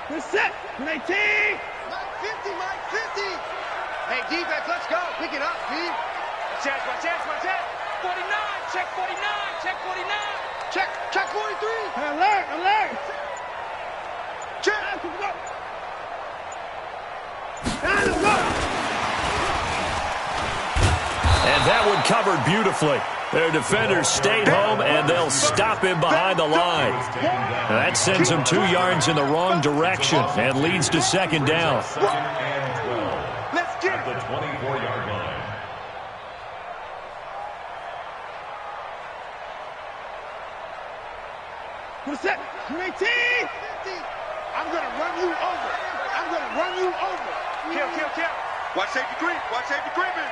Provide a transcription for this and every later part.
Good set. 19. Mike 50, Mike 50. Hey, defense, let's go. Pick it up, Steve. Chance, my chance, my chance. 49, check 49, check 49. Check 43. Alert, alert. Check. And that one covered beautifully. Their defenders stayed home, and they'll stop him behind the line. That sends him 2 yards in the wrong direction and leads to second down. Let's get the 24-yard line. Good set. 19. 50. I'm going to run you over. I'm going to run you over. Kill. Watch safety creep. Watch safety creeping.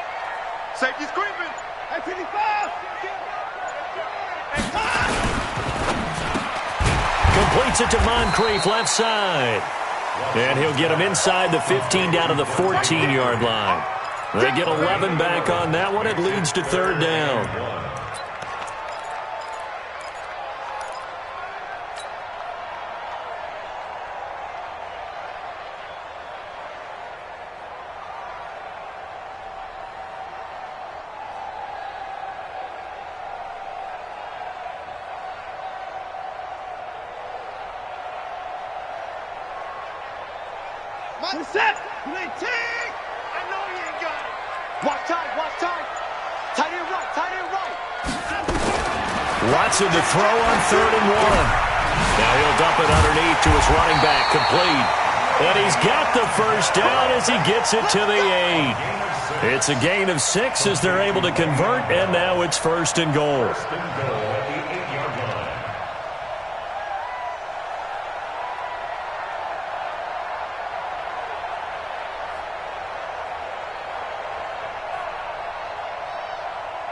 Safety's creeping. At 55. Completes it to Moncrief, left side. And he'll get him inside the 15 down to the 14-yard line. They get 11 back on that one. It leads to third down. Good set. 19. I know he ain't got it. Watch tight. Tight end right. Watson to throw on 3rd and 1. Now he'll dump it underneath to his running back, complete. And he's got the first down as he gets it to the 8. It's a gain of 6 as they're able to convert, and now it's 1st and goal.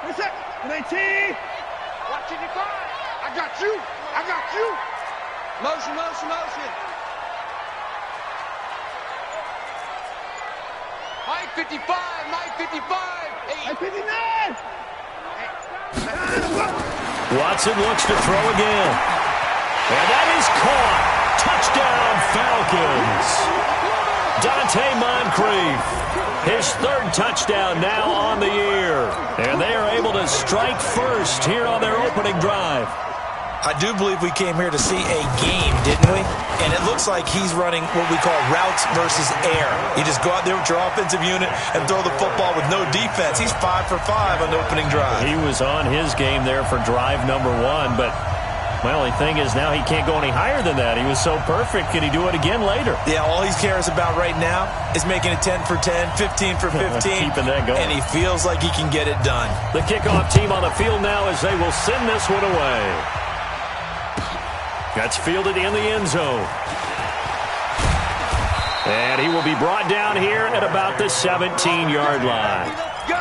Good set. 19. Watch it, define. I got you. Motion. Mike 55. At 59. Watson looks to throw again. And that is caught. Touchdown, Falcons. Dante Moncrief. His 3rd touchdown now on the year. And they are able to strike first here on their opening drive. I do believe we came here to see a game, didn't we? And it looks like he's running what we call routes versus air. You just go out there with your offensive unit and throw the football with no defense. He's 5 for 5 on the opening drive. He was on his game there for drive number 1, but my only thing is now he can't go any higher than that. He was so perfect. Can he do it again later? Yeah, all he cares about right now is making it 10 for 10, 15 for 15. Keeping that going. And he feels like he can get it done. The kickoff team on the field now as they will send this one away. Gets fielded in the end zone. And he will be brought down here at about the 17-yard line. Let's go.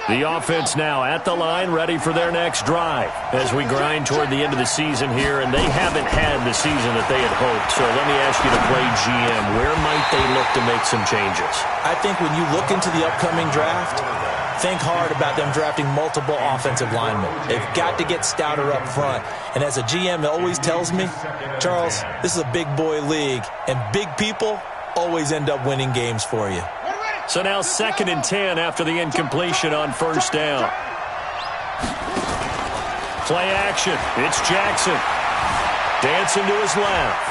The offense now at the line, ready for their next drive as we grind toward the end of the season here, and they haven't had the season that they had hoped. So let me ask you to play GM. Where might they look to make some changes? I think when you look into the upcoming draft, think hard about them drafting multiple offensive linemen. They've got to get stouter up front. And as a GM, it always tells me, Charles, this is a big boy league, and big people always end up winning games for you. So now 2nd and 10 after the incompletion on 1st down. Play action. It's Jackson. Dancing to his left.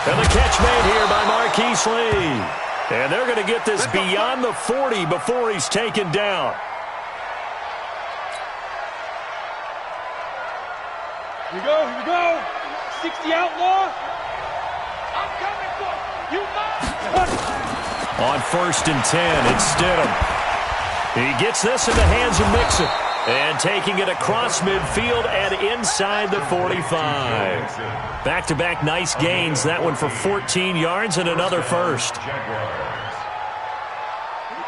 And the catch made here by Marquise Lee. And they're going to get this beyond the 40 before he's taken down. Here we go. 60 outlaw. I'm coming for you. You must. On 1st and 10, it's Stidham. He gets this in the hands of Mixon. And taking it across midfield and inside the 45. Back-to-back nice gains. That one for 14 yards and another first.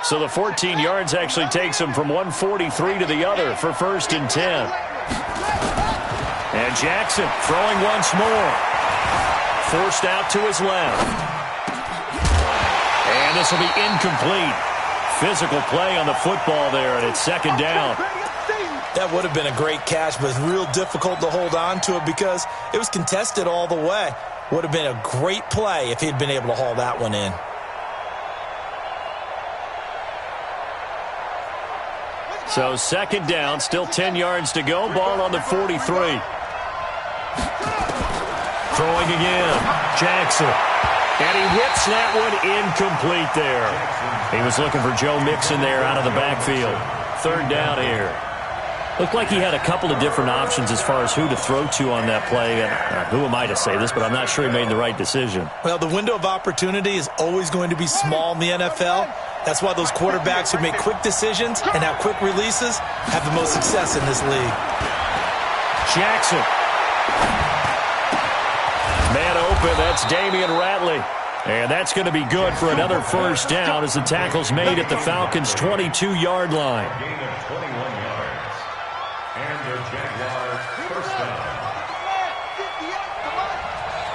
So the 14 yards actually takes him from 143 to the other for 1st and 10. And Jackson throwing once more. forced out to his left. And this will be incomplete. Physical play on the football there, and it's second down. That would have been a great catch, but it's real difficult to hold on to it because it was contested all the way. Would have been a great play if he'd been able to haul that one in. So second down, still 10 yards to go. Ball on the 43. Throwing again. Jackson. And he whips that one incomplete there. He was looking for Joe Mixon there out of the backfield. Third down here. Looked like he had a couple of different options as far as who to throw to on that play. And who am I to say this, but I'm not sure he made the right decision. Well, the window of opportunity is always going to be small in the NFL. That's why those quarterbacks who make quick decisions and have quick releases have the most success in this league. Jackson. Man open, that's Damian Ratley. And that's going to be good for another first down as the tackle's made at the Falcons' 22-yard line. Gain of 21 yards. And the Jaguars first down.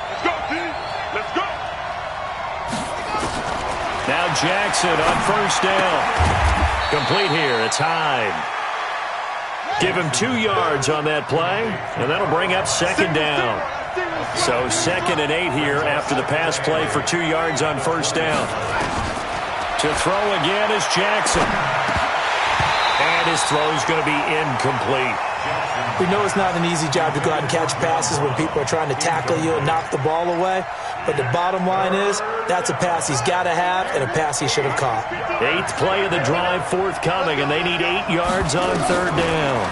Let's go, team. Let's go. Now Jackson on first down. Complete here. It's Hyde. Give him 2 yards on that play, and that'll bring up second down. So 2nd and 8 here after the pass play for 2 yards on first down. To throw again is Jackson. And his throw is going to be incomplete. We know it's not an easy job to go out and catch passes when people are trying to tackle you and knock the ball away. But the bottom line is that's a pass he's got to have and a pass he should have caught. 8th play of the drive forthcoming, and they need 8 yards on third down.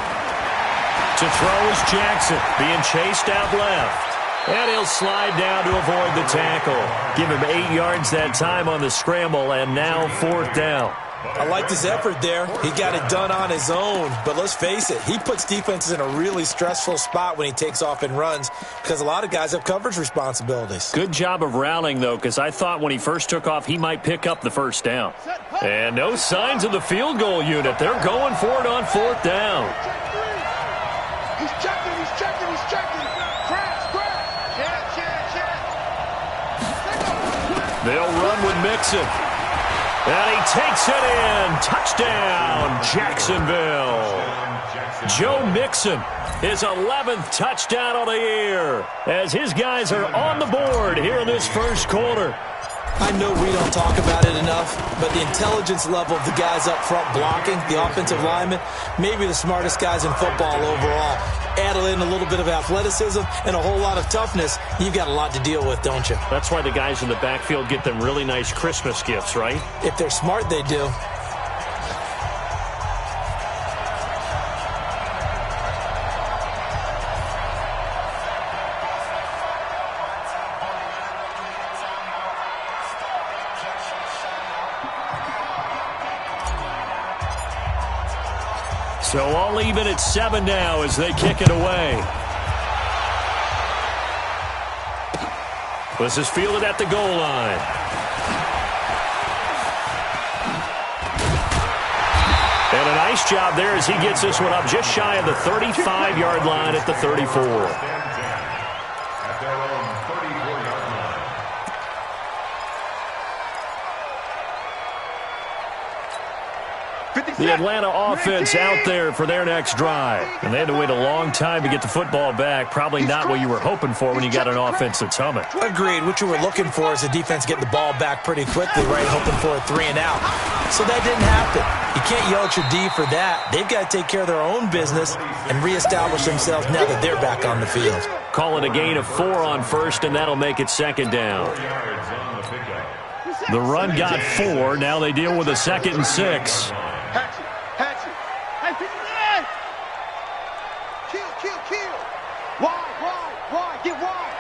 To throw is Jackson, being chased out left. And he'll slide down to avoid the tackle. Give him 8 yards that time on the scramble, and now fourth down. I liked his effort there. He got it done on his own. But let's face it, he puts defenses in a really stressful spot when he takes off and runs because a lot of guys have coverage responsibilities. Good job of rallying, though, because I thought when he first took off, he might pick up the first down. And no signs of the field goal unit. They're going for it on fourth down. He's checking, he's checking, he's checking. Crash, crash. Check. They'll run with Mixon. And he takes it in. Touchdown, Jacksonville. Joe Mixon, his 11th touchdown of the year, as his guys are on the board here in this first quarter. I know we don't talk about it enough, but the intelligence level of the guys up front blocking, the offensive linemen, maybe the smartest guys in football overall. Add in a little bit of athleticism and a whole lot of toughness, you've got a lot to deal with, don't you? That's why the guys in the backfield get them really nice Christmas gifts, right? If they're smart, they do. So all even at 7 now as they kick it away. This is fielded at the goal line. And a nice job there as he gets this one up just shy of the 35-yard line at the 34. The Atlanta offense out there for their next drive. And they had to wait a long time to get the football back. Probably not what you were hoping for when you got an offense that's humming. Agreed. What you were looking for is the defense getting the ball back pretty quickly, right? Hoping for a 3 and out. So that didn't happen. You can't yell at your D for that. They've got to take care of their own business and reestablish themselves now that they're back on the field. Call it a gain of 4 on first, and that'll make it second down. The run got 4. Now they deal with a 2nd and 6. Kill. Wide, get wide.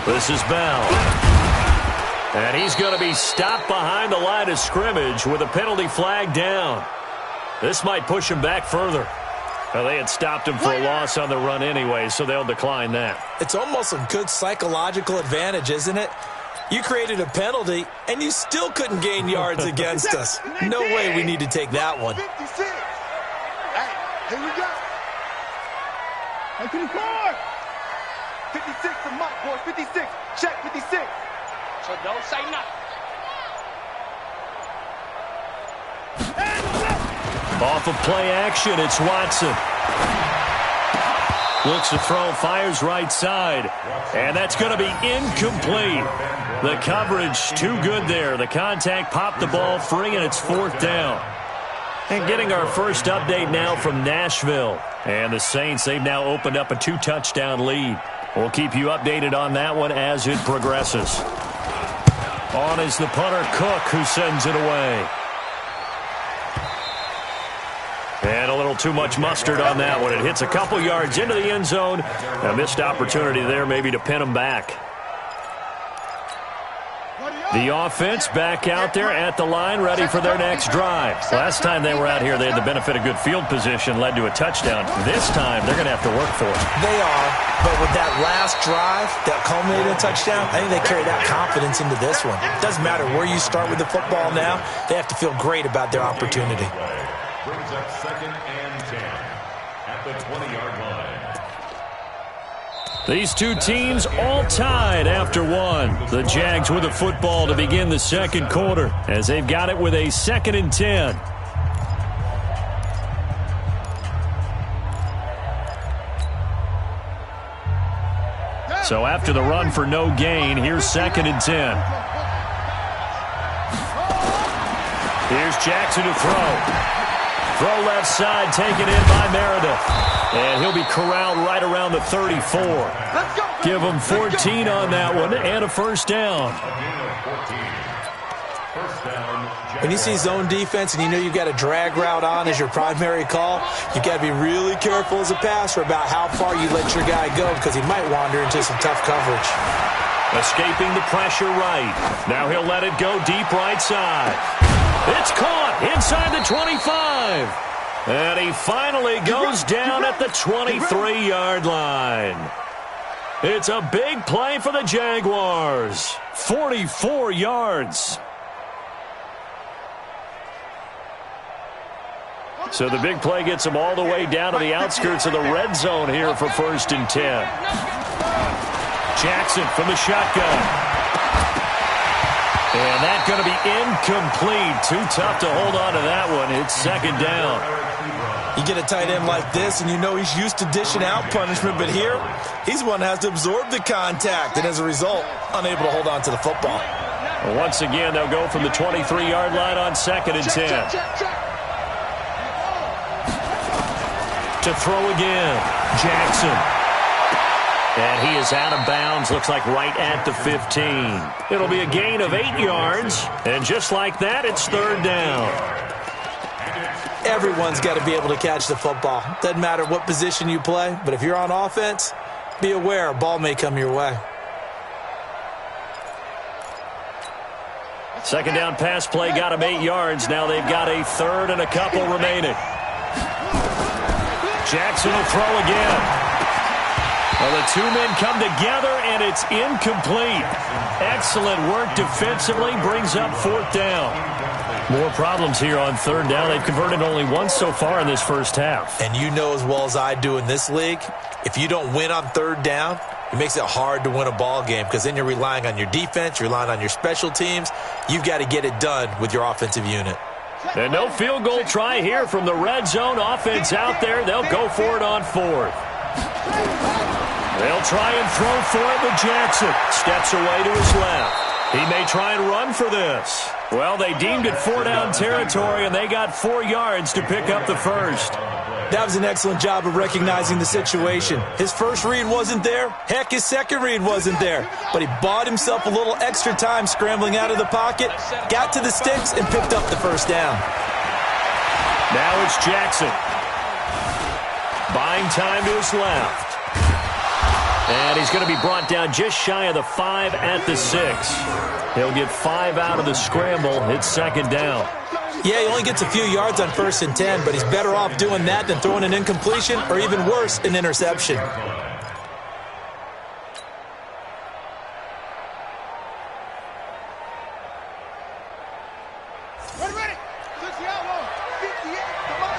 This is Bell. And he's going to be stopped behind the line of scrimmage with a penalty flag down. This might push him back further. Well, they had stopped him for a loss on the run anyway, so they'll decline that. It's almost a good psychological advantage, isn't it? You created a penalty, and you still couldn't gain yards against us. No way we need to take that one. 56. Here we go. Hey, to the court. 56 to Mike, boys. 56. Check 56. So don't say nothing. Off of play action, it's Watson. Looks to throw, fires right side. And that's going to be incomplete. The coverage too good there. The contact popped the ball free, and it's 4th down. And getting our first update now from Nashville. And the Saints, they've now opened up a 2-touchdown lead. We'll keep you updated on that one as it progresses. On is the punter, Cook, who sends it away. And a little too much mustard on that one. It hits a couple yards into the end zone. A missed opportunity there maybe to pin them back. The offense back out there at the line, ready for their next drive. Last time they were out here, they had the benefit of good field position, led to a touchdown. This time, they're going to have to work for it. They are, but with that last drive that culminated in a touchdown, I think they carry that confidence into this one. It doesn't matter where you start with the football now. They have to feel great about their opportunity. Brings up 2nd and 10 at the 20-yard line. These two teams all tied after one. The Jags with the football to begin the second quarter as they've got it with a 2nd and 10. So after the run for no gain, here's 2nd and 10. Here's Jackson to throw. Throw left side, taken in by Meredith. And he'll be corralled right around the 34. Give him 14 on that one and a first down. When you see zone defense and you know you've got a drag route on as your primary call, you've got to be really careful as a passer about how far you let your guy go because he might wander into some tough coverage. Escaping the pressure right. Now he'll let it go deep right side. It's caught inside the 25. And he finally goes down at the 23-yard line. It's a big play for the Jaguars. 44 yards. So the big play gets them all the way down to the outskirts of the red zone here for 1st and 10. Jackson from the shotgun. And that's going to be incomplete. Too tough to hold on to that one. It's 2nd down. You get a tight end like this, and you know he's used to dishing out punishment, but here, he's one that has to absorb the contact, and as a result, unable to hold on to the football. Well, once again, they'll go from the 23-yard line on 2nd and 10. To throw again, Jackson. And he is out of bounds, looks like right at the 15. It'll be a gain of 8 yards, and just like that, it's 3rd down. Everyone's got to be able to catch the football. Doesn't matter what position you play, but if you're on offense, be aware a ball may come your way. 2nd down pass play got him 8 yards. Now they've got a 3rd and a couple remaining. Jackson will throw again. Well, the two men come together, and it's incomplete. Excellent work defensively, brings up 4th down. More problems here on 3rd down. They've converted only once so far in this first half. And you know as well as I do in this league, if you don't win on 3rd down, it makes it hard to win a ball game because then you're relying on your defense, you're relying on your special teams. You've got to get it done with your offensive unit. And no field goal try here from the red zone. Offense out there. They'll go for it on 4th. They'll try and throw for it with Jackson. Steps away to his left. He may try and run for this. Well, they deemed it 4-down territory, and they got 4 yards to pick up the first. That was an excellent job of recognizing the situation. His first read wasn't there. Heck, his second read wasn't there. But he bought himself a little extra time scrambling out of the pocket, got to the sticks, and picked up the first down. Now it's Jackson. Buying time to his left. And he's going to be brought down just shy of the 5 at the 6. He'll get 5 out of the scramble. It's 2nd down. Yeah, he only gets a few yards on 1st and 10, but he's better off doing that than throwing an incompletion or even worse, an interception. Ready. 60 out, 58. Come on.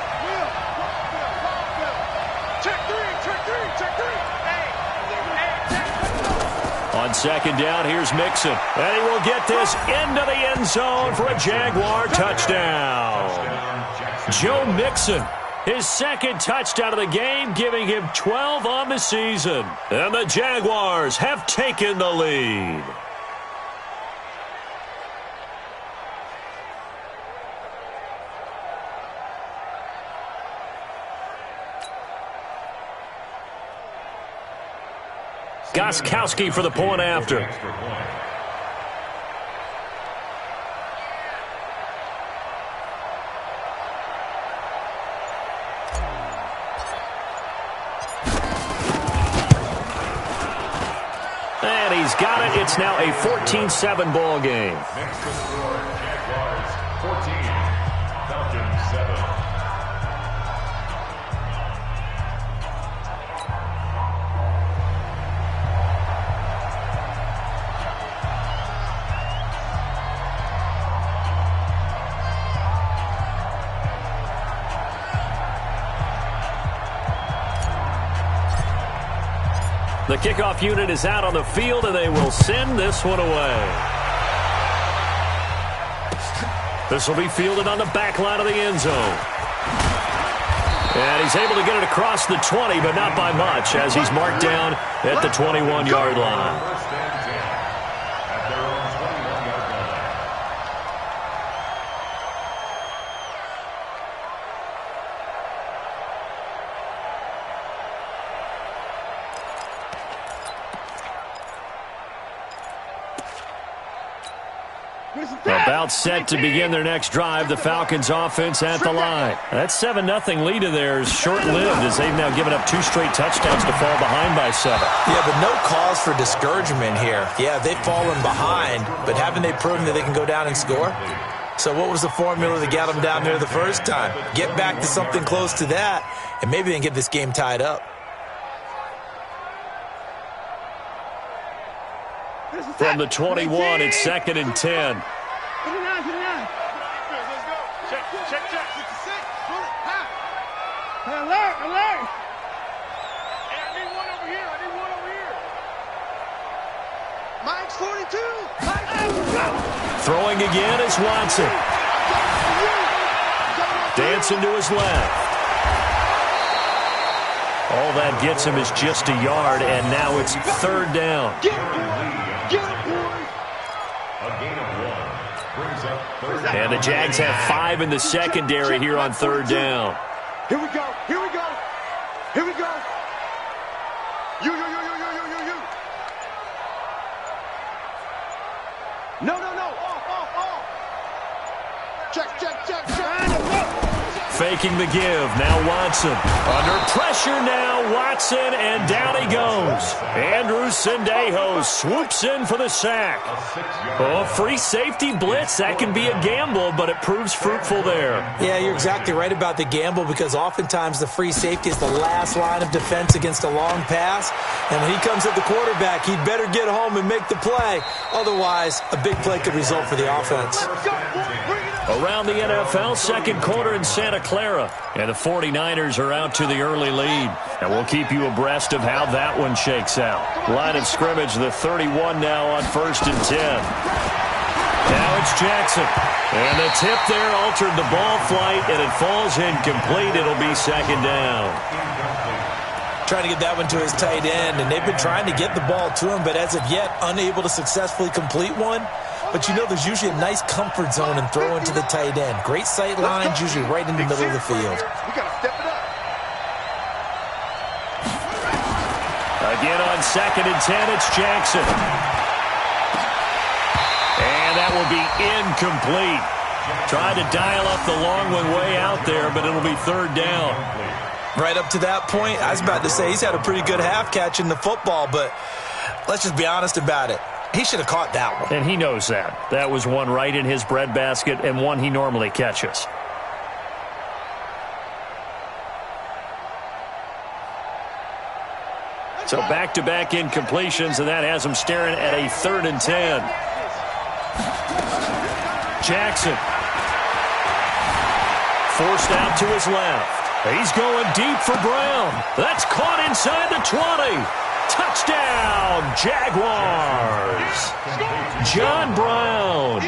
On second down, here's Mixon. And he will get this into the end zone for a Jaguar touchdown. Joe Mixon, his second touchdown of the game, giving him 12 on the season. And the Jaguars have taken the lead. Gostkowski for the point after. And he's got it. It's now a 14-7 ball game. Next to score, Jaguars 14, Falcons 7. The kickoff unit is out on the field, and they will send this one away. This will be fielded on the back line of the end zone. And he's able to get it across the 20, but not by much, as he's marked down at the 21-yard line. First and 10 at their own 21-yard line. About set to begin their next drive, the Falcons offense at the line. That 7-0 lead of theirs short-lived, as they've now given up 2 straight touchdowns to fall behind by 7. Yeah, but no cause for discouragement here. Yeah, they've fallen behind, but haven't they proven that they can go down and score? So what was the formula that got them down there the first time? Get back to something close to that, and maybe they can get this game tied up. From the 21, it's 2nd and 10. Alert, alert. Hey, I need one over here. I need one over here. Mike's 42. Throwing again is Watson. Dancing to his left. All that gets him is just a yard, and now it's 3rd down. A gain of 1 brings up 3rd down. And the Jags have 5 in the secondary here on 3rd down. Here we go. Here we go. Here we go. You. No. Off. Check. Faking the give. Now Watson. Under pressure now. Watson, and down he goes. Andrew Sendejo swoops in for the sack. Oh, free safety blitz. That can be a gamble, but it proves fruitful there. Yeah, you're exactly right about the gamble, because oftentimes the free safety is the last line of defense against a long pass. And when he comes at the quarterback, he'd better get home and make the play. Otherwise, a big play could result for the offense. Around the NFL, second quarter in Santa Clara. And the 49ers are out to the early lead. And we'll keep you abreast of how that one shakes out. Line of scrimmage, the 31 now on 1st and 10. Now it's Jackson. And the tip there altered the ball flight, and it falls incomplete. It'll be 2nd down. Trying to get that one to his tight end, and they've been trying to get the ball to him, but as of yet, unable to successfully complete one. But you know, there's usually a nice comfort zone in throwing to the tight end. Great sight lines, usually right in the middle of the field. We got to step it up. Again on 2nd and 10, it's Jackson. And that will be incomplete. Tried to dial up the long one way out there, but it'll be 3rd down. Right up to that point, I was about to say he's had a pretty good half catching the football, but let's just be honest about it. He should have caught that one. And he knows that. That was one right in his breadbasket and one he normally catches. So back-to-back incompletions, and that has him staring at a 3rd and 10. Jackson. Forced out to his left. He's going deep for Brown. That's caught inside the 20. Touchdown, Jaguars. John Brown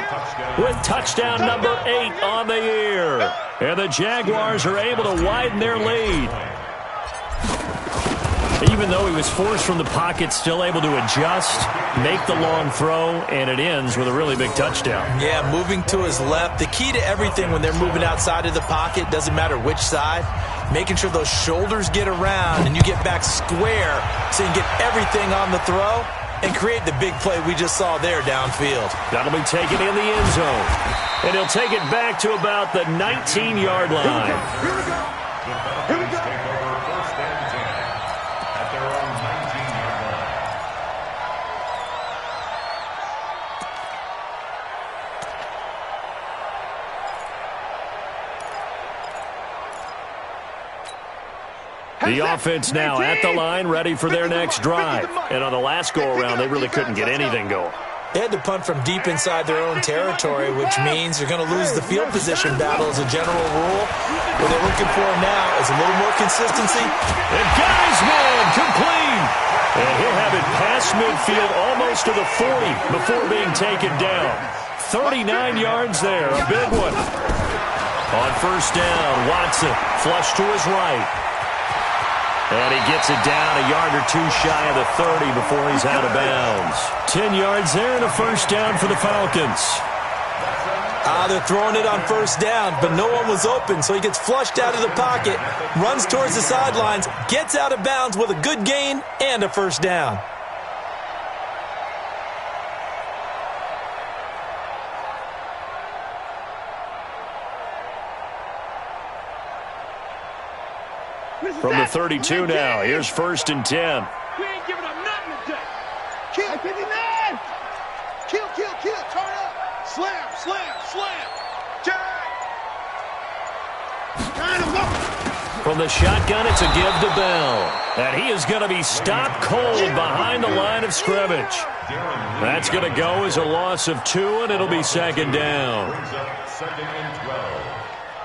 with touchdown number 8 on the year. And the Jaguars are able to widen their lead. Even though he was forced from the pocket, still able to adjust, make the long throw, and it ends with a really big touchdown. Yeah, moving to his left. The key to everything when they're moving outside of the pocket, doesn't matter which side, making sure those shoulders get around and you get back square so you can get everything on the throw and create the big play we just saw there downfield. That'll be taken in the end zone. And he'll take it back to about the 19-yard line. Here we go. Here we go. Take over first and 10 at their own 19-yard line. The offense now at the line, ready for their next drive. And on the last go-around, they really couldn't get anything going. They had to punt from deep inside their own territory, which means you're going to lose the field position battle as a general rule. What they're looking for now is a little more consistency. And Geisman complete. And he'll have it past midfield almost to the 40 before being taken down. 39 yards there, a big one. On first down, Watson flush to his right. And he gets it down a yard or two shy of the 30 before he's out of bounds. 10 yards there and a first down for the Falcons. They're throwing it on first down, but no one was open, so he gets flushed out of the pocket, runs towards the sidelines, gets out of bounds with a good gain and a first down. From the 32 now, here's first and 10. We ain't giving up nothing today. Kill, 59. Kill, turn up. Slam. From the shotgun, it's a give to Bell. And he is going to be stopped cold behind the line of scrimmage. That's going to go as a loss of 2, and it'll be second down. Brings up second and 12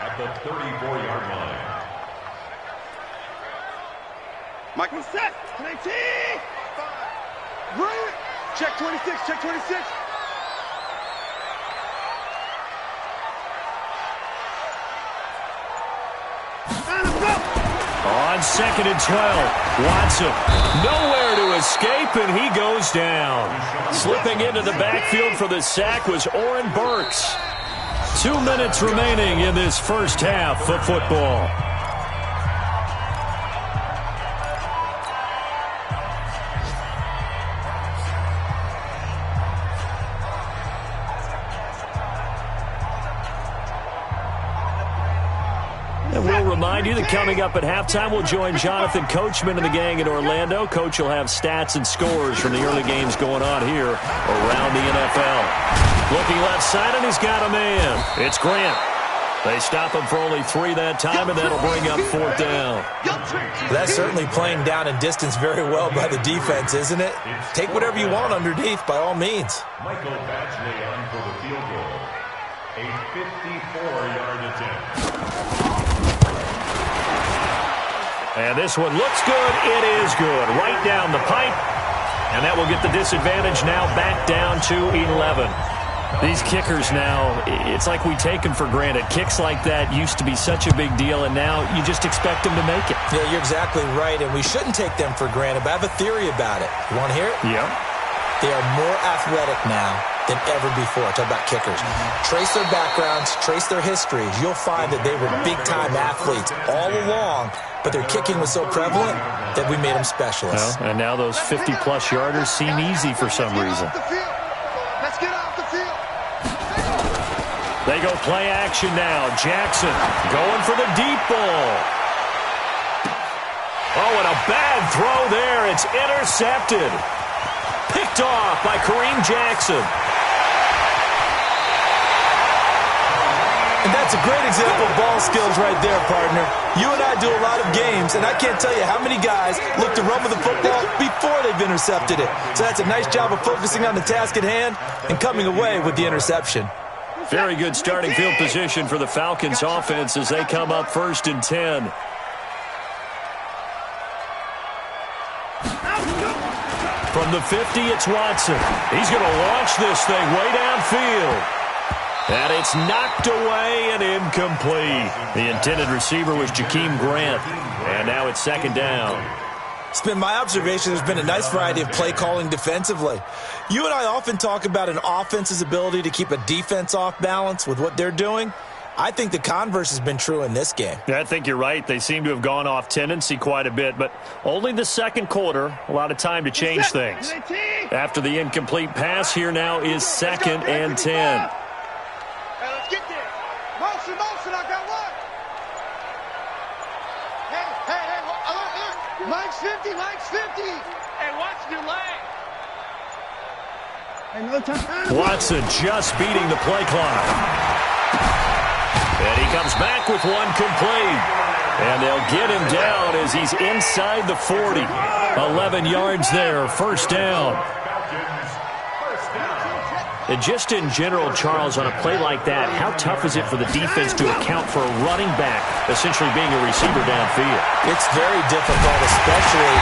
at the 34-yard line. Michael set. 19. 5. Bring it. Check 26. Check 26. On second and 12, Watson nowhere to escape, and he goes down. Slipping into the backfield for the sack was Oren Burks. 2 minutes remaining in this first half of football. And we'll remind you that coming up at halftime, we'll join Jonathan Coachman and the gang in Orlando. Coach will have stats and scores from the early games going on here around the NFL. Looking left side, and he's got a man. It's Grant. They stop him for only 3 that time, and that'll bring up fourth down. That's certainly playing down and distance very well by the defense, isn't it? Take whatever you want underneath, by all means. Michael Badgley on for the field goal. A 54-yard attempt. And this one looks good. It is good. Right down the pipe. And that will get the disadvantage now back down to 11. These kickers now, it's like we take them for granted. Kicks like that used to be such a big deal, and now you just expect them to make it. Yeah, you're exactly right, and we shouldn't take them for granted, but I have a theory about it. You want to hear it? Yeah. They are more athletic now than ever before. Talk about kickers. Trace their backgrounds, trace their histories. You'll find that they were big-time athletes all along, but their kicking was so prevalent that we made them specialists. Well, and now those 50-plus yarders seem easy for some reason. Let's get off the field. They go play action now. Jackson going for the deep ball. Oh, and a bad throw there. It's intercepted. Picked off by Kareem Jackson. And that's a great example of ball skills right there, partner. You and I do a lot of games, and I can't tell you how many guys look to run with the football before they've intercepted it. So that's a nice job of focusing on the task at hand and coming away with the interception. Very good starting field position for the Falcons offense as they come up first and 10. From the 50, it's Watson. He's going to launch this thing way downfield. And it's knocked away and incomplete. The intended receiver was Jakeem Grant. And now it's second down. It's been my observation there's been a nice variety of play calling defensively. You and I often talk about an offense's ability to keep a defense off balance with what they're doing. I think the converse has been true in this game. Yeah, I think you're right. They seem to have gone off tendency quite a bit, but only the second quarter, a lot of time to change things. After the incomplete pass, here now is 2nd and 10. Hey, let's get there. Motion, I got one. Hey, Mike's 50. Hey, watch your leg. Watson just beating the play clock. And he comes back with one complete. And they'll get him down as he's inside the 40. 11 yards there, first down. And just in general, Charles, on a play like that, how tough is it for the defense to account for a running back essentially being a receiver downfield? It's very difficult, especially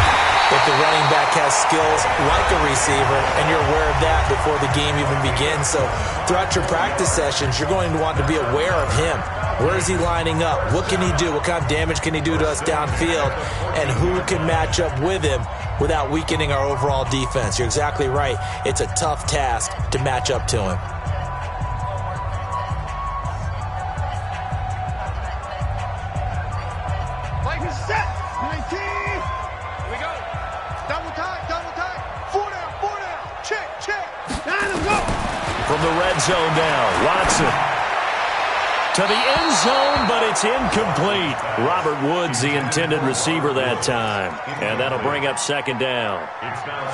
if the running back has skills like a receiver, and you're aware of that before the game even begins. So throughout your practice sessions, you're going to want to be aware of him. Where is he lining up? What can he do? What kind of damage can he do to us downfield? And who can match up with him without weakening our overall defense? You're exactly right. It's a tough task to match up to him. Mike is set. 19. Here we go. Double time. 4 down. Check. Let's go. From the red zone now, Watson. To the end zone, but it's incomplete. Robert Woods, the intended receiver that time. And that'll bring up second down.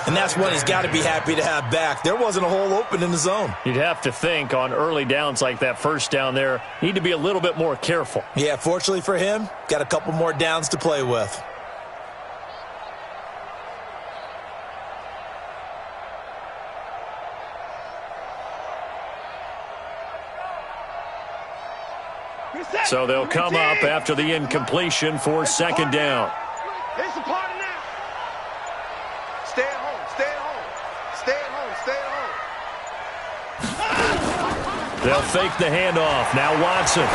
And that's one he's got to be happy to have back. There wasn't a hole open in the zone. You'd have to think on early downs like that first down there, need to be a little bit more careful. Yeah, fortunately for him, got a couple more downs to play with. So they'll come up after the incompletion for second down. It's a party now. Stay at home. They'll fake the handoff. Now Watson.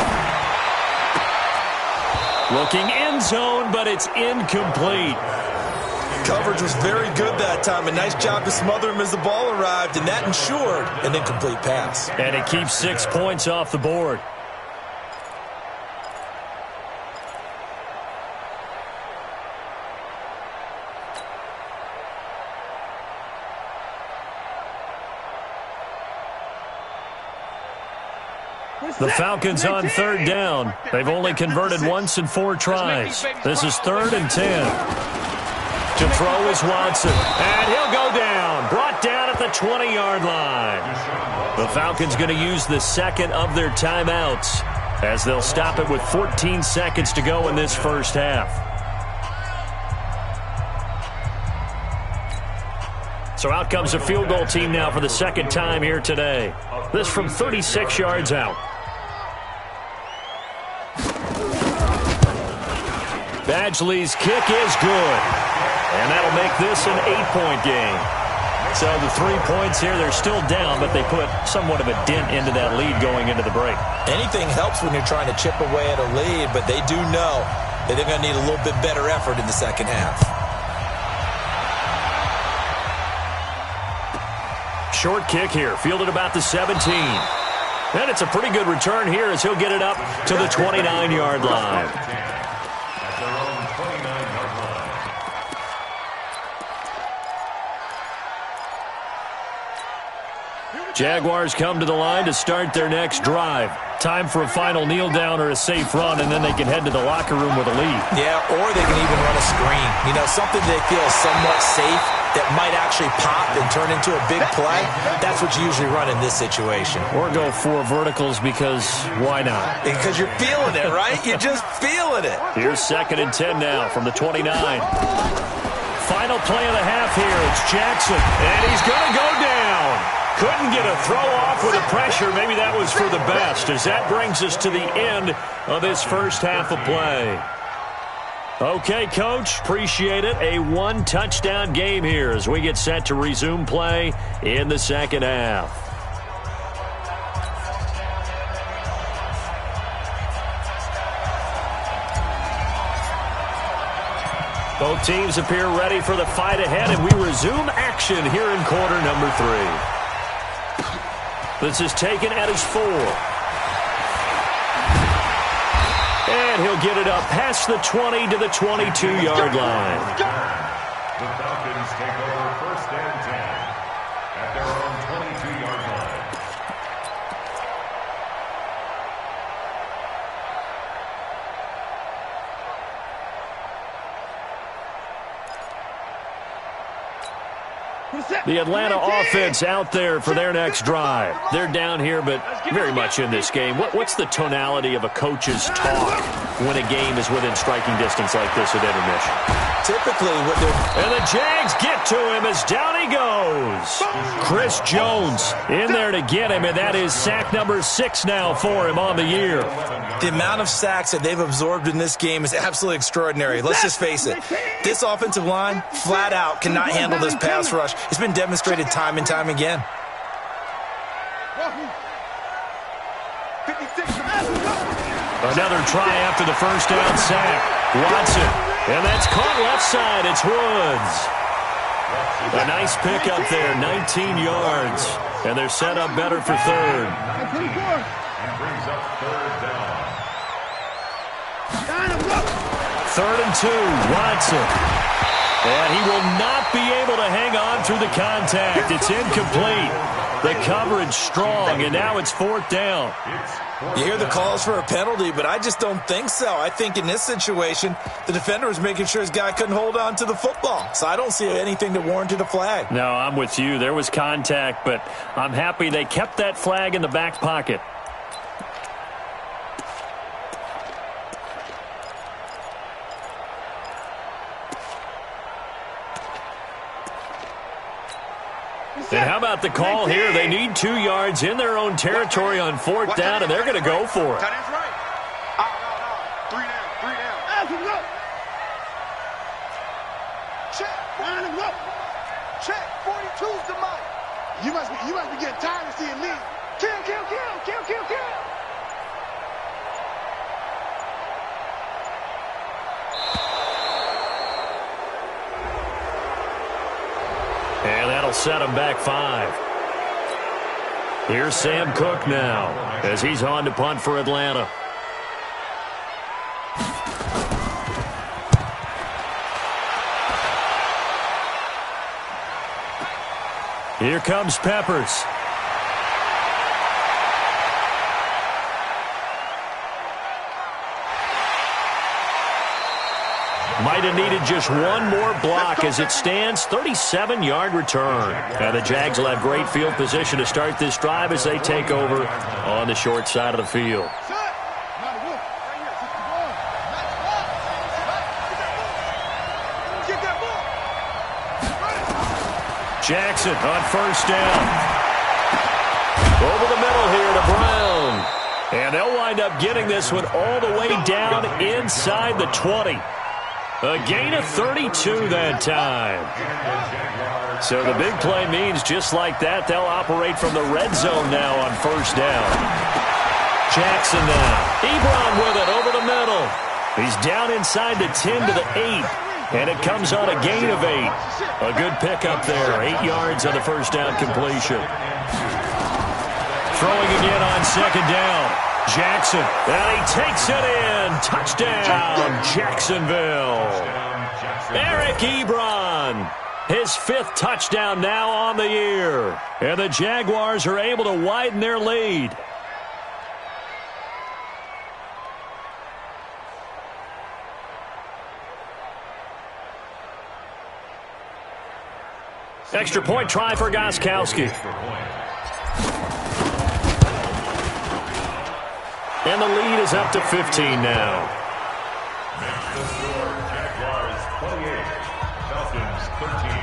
Looking end zone, but it's incomplete. Coverage was very good that time. A nice job to smother him as the ball arrived, and that ensured an incomplete pass. And it keeps 6 points off the board. The Falcons on third down. They've only converted once in 4 tries. This is 3rd and 10. To throw is Watson. And he'll go down. Brought down at the 20-yard line. The Falcons going to use the second of their timeouts as they'll stop it with 14 seconds to go in this first half. So out comes the field goal team now for the second time here today. This from 36 yards out. Badgley's kick is good. And that'll make this an 8-point game. So the 3 points here, they're still down, but they put somewhat of a dent into that lead going into the break. Anything helps when you're trying to chip away at a lead, but they do know that they're going to need a little bit better effort in the second half. Short kick here, fielded about the 17. And it's a pretty good return here as he'll get it up to the 29-yard line. At their own 29-yard line. Jaguars come to the line to start their next drive. Time for a final kneel down or a safe run, and then they can head to the locker room with a lead. Yeah, or they can even run a screen. You know, something they feel somewhat safe that might actually pop and turn into a big play. That's what you usually run in this situation. Or go 4 verticals because why not? Because you're feeling it, right? You're just feeling it. Here's 2nd and 10 now from the 29. Final play of the half here. It's Jackson, and he's going to go down. Couldn't get a throw off with the pressure. Maybe that was for the best, as that brings us to the end of this first half of play. Okay, Coach, appreciate it. A one-touchdown game here as we get set to resume play in the second half. Both teams appear ready for the fight ahead, and we resume action here in quarter number 3. This is taken at his 4. And he'll get it up past the 20 to the 22-yard line. The Falcons take over first and 10 at their own 22-yard line. The Atlanta offense out there for their next drive. They're down here, but very much in this game. What's the tonality of a coach's talk when a game is within striking distance like this at intermission? Typically, what they're... And the Jags get to him as down he goes. Chris Jones in there to get him, and that is sack number 6 now for him on the year. The amount of sacks that they've absorbed in this game is absolutely extraordinary. Let's just face it. This offensive line, flat out, cannot handle this pass rush. It's been demonstrated time and time again. Another try after the first down sack. Watson. And that's caught left side. It's Woods. A nice pickup there, 19 yards. And they're set up better for third. And brings up third down. 3rd and 2, Watson. And he will not be able to hang on through the contact. It's incomplete. The coverage strong, and now it's 4th down. You hear the calls for a penalty, but I just don't think so. I think in this situation, the defender was making sure his guy couldn't hold on to the football. So I don't see anything that warranted a flag. No, I'm with you. There was contact, but I'm happy they kept that flag in the back pocket. And how about the call here? They need 2 yards in their own territory on 4th down, and they're going to go for it. That's right. Three down. Check. Line him up. Check. 42's the mark. You must be getting tired of seeing lead. Kill. And that'll set him back 5. Here's Sam Cook now as he's on to punt for Atlanta. Here comes Peppers. Might have needed just one more block as it stands, 37-yard return. And the Jags will have great field position to start this drive as they take over on the short side of the field. Jackson on 1st down. Over the middle here to Brown. And they'll wind up getting this one all the way down inside the 20. A gain of 32 that time. So the big play means just like that, they'll operate from the red zone now on 1st down. Jackson now. Ebron with it over the middle. He's down inside the 10 to the 8. And it comes on a gain of 8. A good pickup there. 8 yards on the 1st down completion. Throwing again on 2nd down. Jackson, and he takes it in. Touchdown, Jacksonville. Eric Ebron, his 5th touchdown now on the year. And the Jaguars are able to widen their lead. Extra point try for Gostkowski. And the lead is up to 15 now. The score, Jaguars 28, Falcons 13.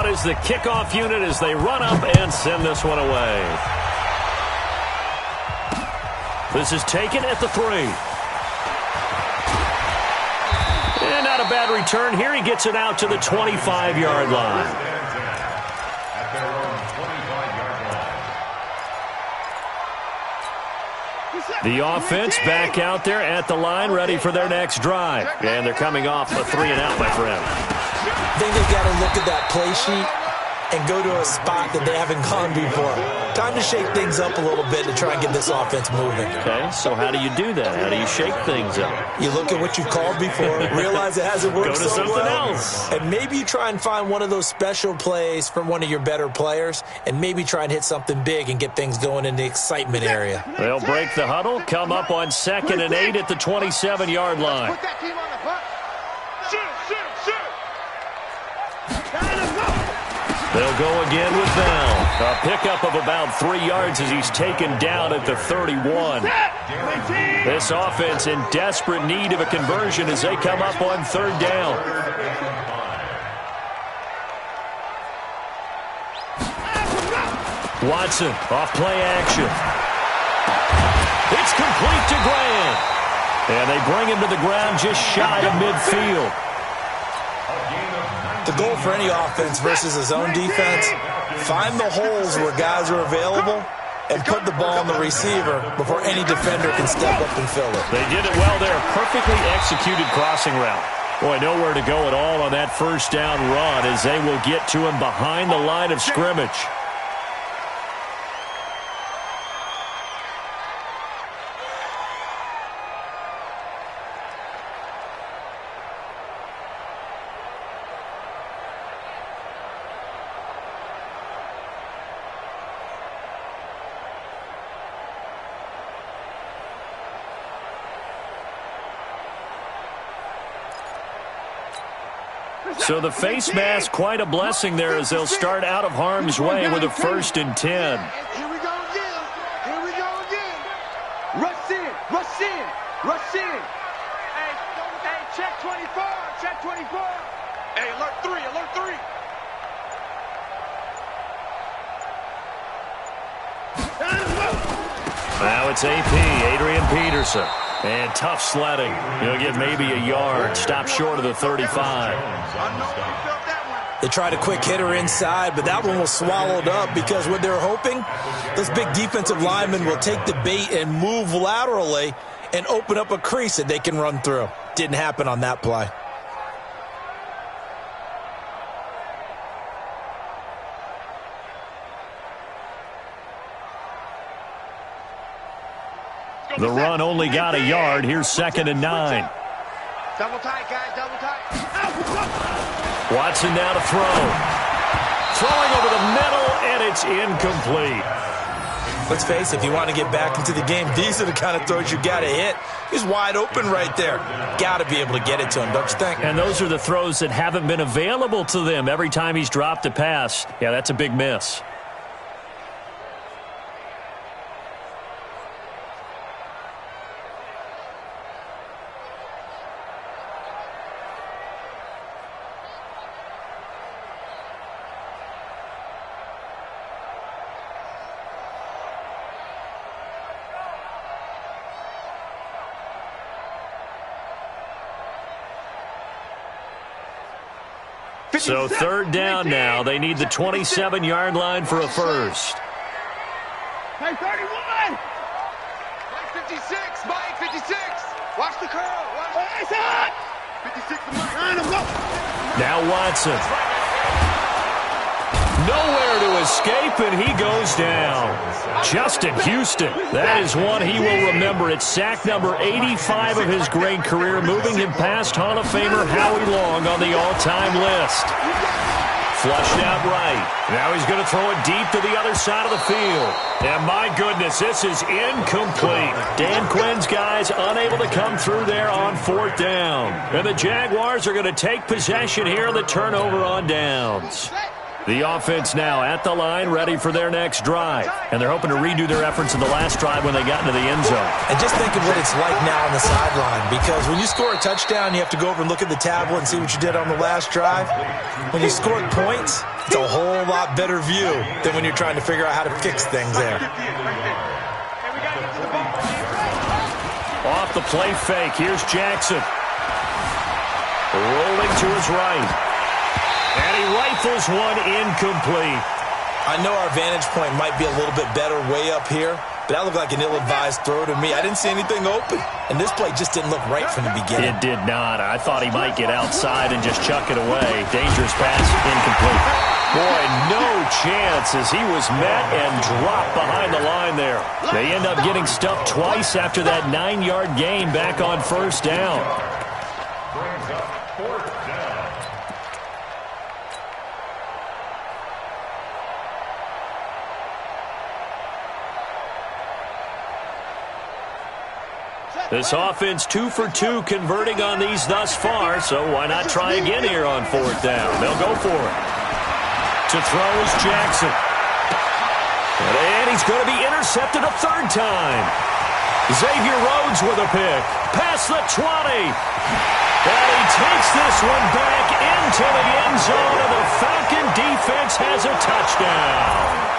is the kickoff unit as they run up and send this one away. This is taken at the 3. And not a bad return here. He gets it out to the 25-yard line. The offense back out there at the line, ready for their next drive. And they're coming off a 3-and-out, my friend. I think they've got to look at that play sheet and go to a spot that they haven't gone before. Time to shake things up a little bit to try and get this offense moving. Okay, so how do you do that? How do you shake things up? You look at what you've called before, realize it hasn't worked Go to so something well, else. and maybe you try and find one of those special plays from one of your better players, and maybe try and hit something big and get things going in the excitement area. They'll break the huddle, come up on 2nd and 8 at the 27-yard line. Put that team on the bus. Shoot. They'll go again with Bell. A pickup of about 3 yards as he's taken down at the 31. This offense in desperate need of a conversion as they come up on 3rd down. Watson off play action. It's complete to Graham. And they bring him to the ground just shy of midfield. The goal for any offense versus his own defense, find the holes where guys are available and put the ball on the receiver before any defender can step up and fill it. They did it well there. Perfectly executed crossing route. Boy, nowhere to go at all on that 1st down run as they will get to him behind the line of scrimmage. So the face mask, quite a blessing there as they'll start out of harm's way with a 1st and 10. Here we go again. Rush in. Hey, check 24. Hey, alert 3. Now it's AP, Adrian Peterson. And tough sledding. He'll get maybe a yard. Stop short of the 35. They tried a quick hitter inside, but that one was swallowed up because what they're hoping, this big defensive lineman will take the bait and move laterally and open up a crease that they can run through. Didn't happen on that play. The run only got a yard. Here's 2nd and 9. Double tight, guys, double tight. Watson now to throw. Throwing over the middle, and it's incomplete. Let's face it, if you want to get back into the game, these are the kind of throws you got to hit. He's wide open right there. Got to be able to get it to him, don't you think? And those are the throws that haven't been available to them every time he's dropped a pass. Yeah, that's a big miss. So 3rd down now. They need the 27-yard line for a 1st. Hey, 31! Mike 56, Mike 56. Watch the curl. Watch the 56 to Mike. Now Watson. Nowhere to escape, and he goes down. Justin Houston. That is one he will remember. It's sack number 85 of his great career, moving him past Hall of Famer Howie Long on the all-time list. Flushed out right. Now he's going to throw it deep to the other side of the field. And my goodness, this is incomplete. Dan Quinn's guys unable to come through there on 4th down. And the Jaguars are going to take possession here on the turnover on downs. The offense now at the line, ready for their next drive. And they're hoping to redo their efforts in the last drive when they got into the end zone. And just think of what it's like now on the sideline, because when you score a touchdown, you have to go over and look at the tablet and see what you did on the last drive. When you score points, it's a whole lot better view than when you're trying to figure out how to fix things there. Off the play fake, here's Jackson. Rolling to his right. And he rifles one incomplete. I know our vantage point might be a little bit better way up here, but that looked like an ill-advised throw to me. I didn't see anything open, and this play just didn't look right from the beginning. It did not. I thought he might get outside and just chuck it away. Dangerous pass, incomplete. Boy, no chance as he was met and dropped behind the line there. They end up getting stuffed twice after that 9-yard gain back on first down. Brings up fourth down. This offense 2 for 2 converting on these thus far, so why not try again here on fourth down? They'll go for it. To throw is Jackson. And he's going to be intercepted a third time. Xavier Rhodes with a pick. Past the 20. And he takes this one back into the end zone, and the Falcon defense has a touchdown.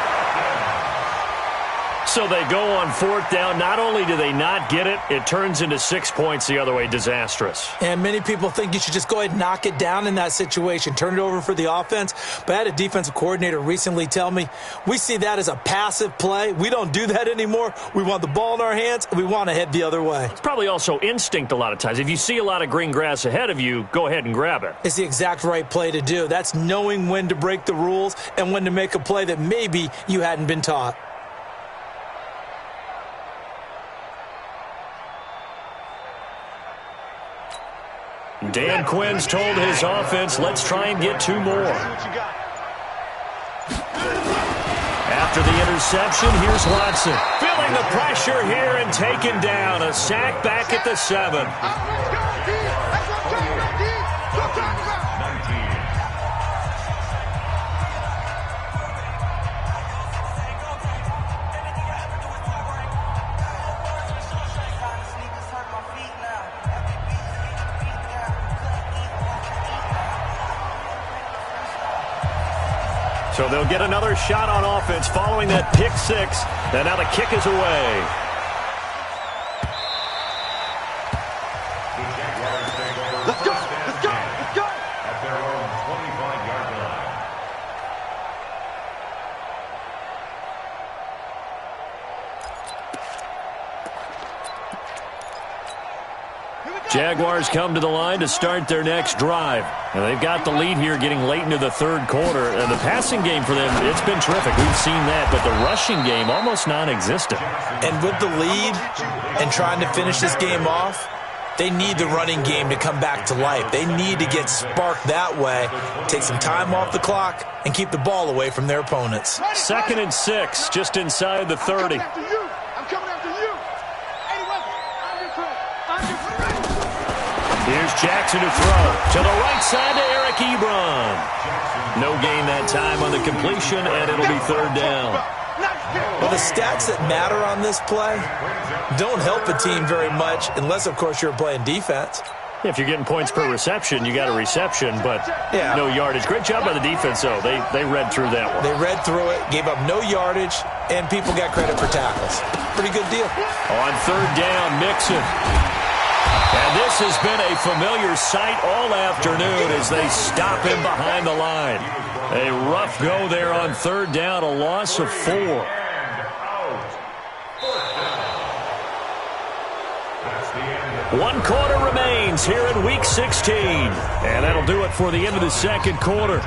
So they go on fourth down. Not only do they not get it, it turns into 6 points the other way. Disastrous. And many people think you should just go ahead and knock it down in that situation. Turn it over for the offense. But I had a defensive coordinator recently tell me, we see that as a passive play. We don't do that anymore. We want the ball in our hands, and we want to head the other way. It's probably also instinct a lot of times. If you see a lot of green grass ahead of you, go ahead and grab it. It's the exact right play to do. That's knowing when to break the rules and when to make a play that maybe you hadn't been taught. Dan Quinn's told his offense, let's try and get 2 more. After the interception, here's Watson. Feeling the pressure here and taken down. A sack back at the 7. So they'll get another shot on offense following that pick 6. And now the kick is away. Let's go! Let's go! Let's go! At their own 25-yard line. Jaguars come to the line to start their next drive. And they've got the lead here getting late into the third quarter. And the passing game for them, it's been terrific. We've seen that. But the rushing game, almost non-existent. And with the lead and trying to finish this game off, they need the running game to come back to life. They need to get sparked that way, take some time off the clock, and keep the ball away from their opponents. 2nd and 6, just inside the 30. I'm coming after you. Here's Jackson to throw. To the right side to Eric Ebron. No gain that time on the completion, and it'll be 3rd down. Well, the stats that matter on this play don't help a team very much unless, of course, you're playing defense. If you're getting points per reception, you got a reception, but no yardage. Great job by the defense, though. They read through that one. They read through it, gave up no yardage, and people got credit for tackles. Pretty good deal. On 3rd down, Mixon. And this has been a familiar sight all afternoon as they stop him behind the line. A rough go there on 3rd down, a loss of 4. One quarter remains here in Week 16. And that'll do it for the end of the second quarter.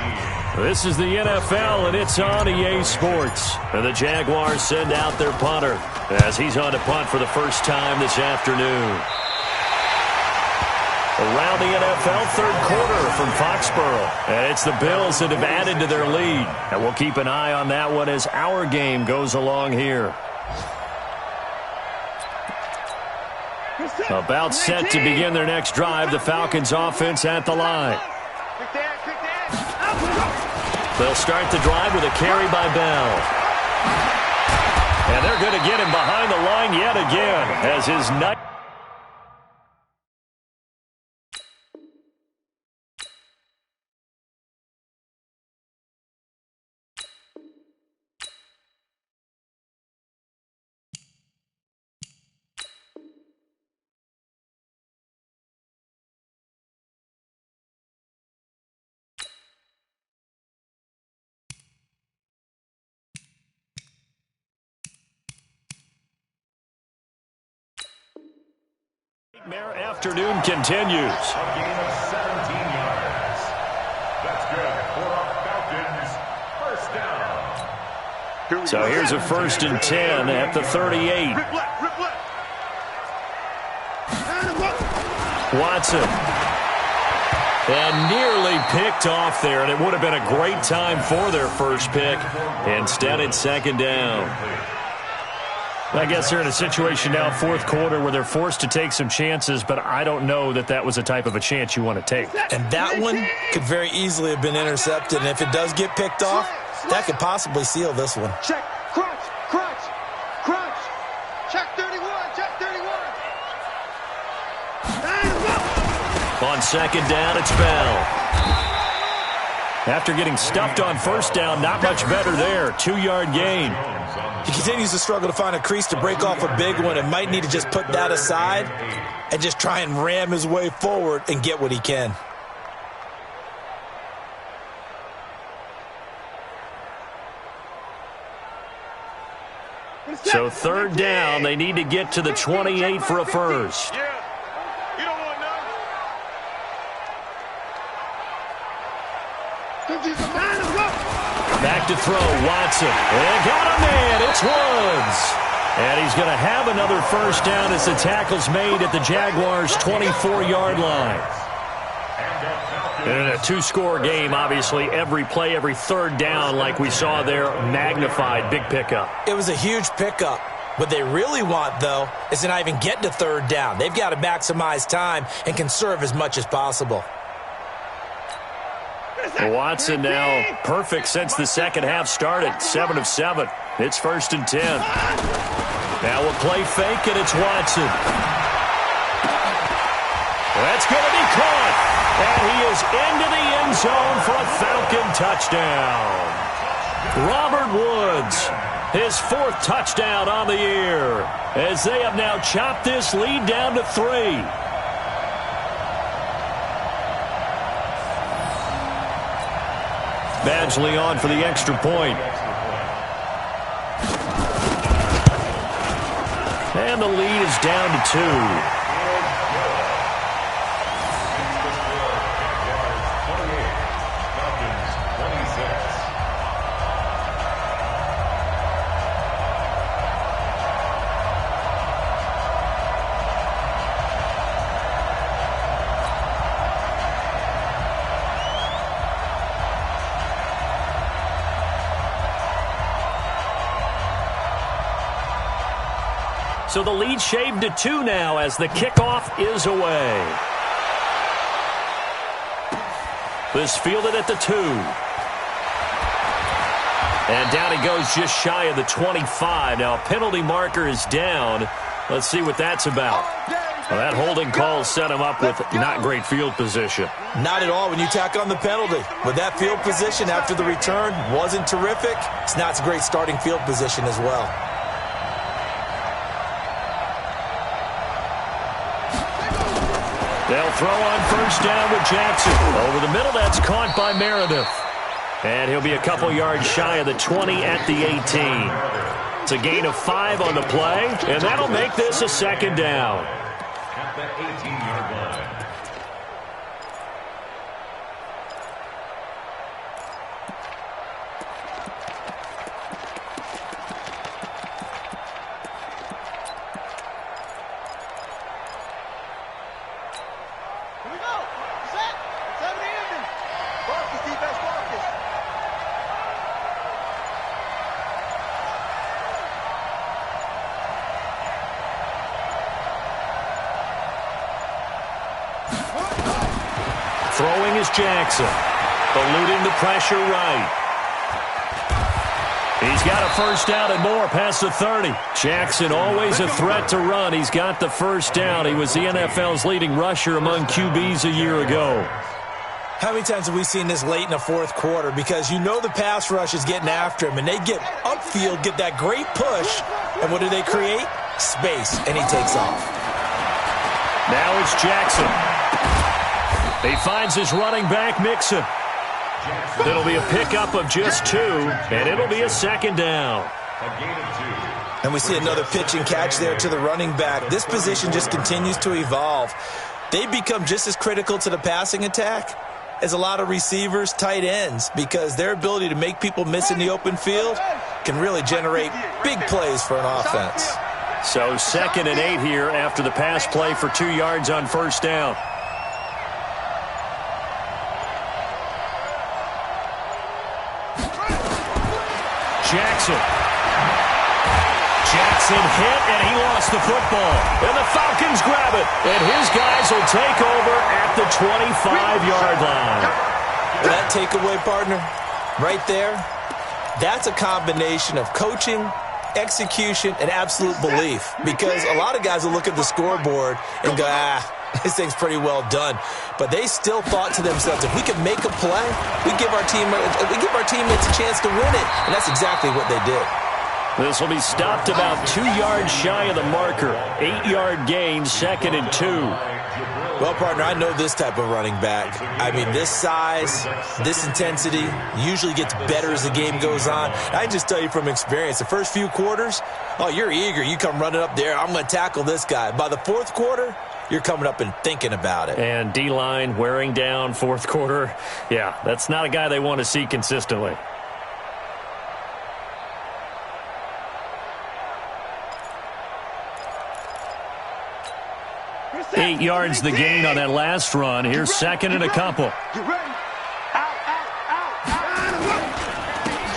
This is the NFL, and it's on EA Sports. And the Jaguars send out their punter as he's on to punt for the first time this afternoon. Around the NFL, third quarter from Foxborough. And it's the Bills that have added to their lead. And we'll keep an eye on that one as our game goes along here. About set to begin their next drive, the Falcons offense at the line. They'll start the drive with a carry by Bell. And they're going to get him behind the line yet again as his night. Nightmare afternoon continues. A gain of 17 yards. That's good for our Falcons. First down. So here's a 1st and 10 at the 38. Rip left, rip left. Watson. And nearly picked off there, and it would have been a great time for their first pick. Instead, it's 2nd down. I guess they're in a situation now, 4th quarter, where they're forced to take some chances, but I don't know that that was the type of a chance you want to take. And that one could very easily have been intercepted, and if it does get picked off, that could possibly seal this one. Check, crunch, crunch, crunch. Check 31, check 31. On 2nd down, it's Bell. After getting stuffed on 1st down, not much better there. 2-yard gain. He continues to struggle to find a crease to break off a big one and might need to just put that aside and just try and ram his way forward and get what he can. So 3rd down, they need to get to the 28 for a first. Yeah. You don't want none. Back to throw, Watson. And got a man, it's Woods. And he's going to have another 1st down as the tackle's made at the Jaguars' 24-yard line. And in a 2-score game, obviously, every play, every 3rd down, like we saw there, magnified, big pickup. It was a huge pickup. What they really want, though, is to not even get to 3rd down. They've got to maximize time and conserve as much as possible. Watson now perfect since the second half started. 7 of 7. It's 1st and 10. Now we'll play fake, and it's Watson. That's going to be caught. And he is into the end zone for a Falcon touchdown. Robert Woods, his 4th touchdown on the year, as they have now chopped this lead down to 3. Badgley on for the extra point. And the lead is down to 2. So the lead shaved to 2 now as the kickoff is away. This fielded at the 2. And down he goes just shy of the 25. Now a penalty marker is down. Let's see what that's about. Well, that holding call set him up with not great field position. Not at all when you tack on the penalty. With that field position after the return wasn't terrific. It's not a great starting field position as well. They'll throw on 1st down with Jackson. Over the middle, that's caught by Meredith. And he'll be a couple yards shy of the 20 at the 18. It's a gain of 5 on the play, and that'll make this a 2nd down. At the 18-yard line. Throwing is Jackson. Eluding the pressure right. He's got a first down and more past the 30. Jackson always a threat to run. He's got the first down. He was the NFL's leading rusher among QBs a year ago. How many times have we seen this late in the fourth quarter? Because you know the pass rush is getting after him, and they get upfield, get that great push, and what do they create? Space, and he takes off. Now it's Jackson. He finds his running back, Mixon. It'll be a pickup of just 2, and it'll be a second down. And we see another pitch and catch there to the running back. This position just continues to evolve. They become just as critical to the passing attack as a lot of receivers, tight ends, because their ability to make people miss in the open field can really generate big plays for an offense. So 2nd and 8 here after the pass play for 2 yards on first down. Jackson hit, and he lost the football. And the Falcons grab it. And his guys will take over at the 25-yard line. That takeaway, partner, right there, that's a combination of coaching, execution, and absolute belief. Because a lot of guys will look at the scoreboard and go, this thing's pretty well done. But they still thought to themselves, if we can make a play, we give our teammates a chance to win it. And that's exactly what they did. This will be stopped about 2 yards shy of the marker. 8-yard gain, 2nd and 2. Well, partner, I know this type of running back. I mean, this size, this intensity usually gets better as the game goes on. I can just tell you from experience, the first few quarters, you're eager. You come running up there, I'm going to tackle this guy. By the fourth quarter, you're coming up and thinking about it. And D-line wearing down fourth quarter. Yeah, that's not a guy they want to see consistently. 8 yards the gain on that last run. Here's 2nd and a couple.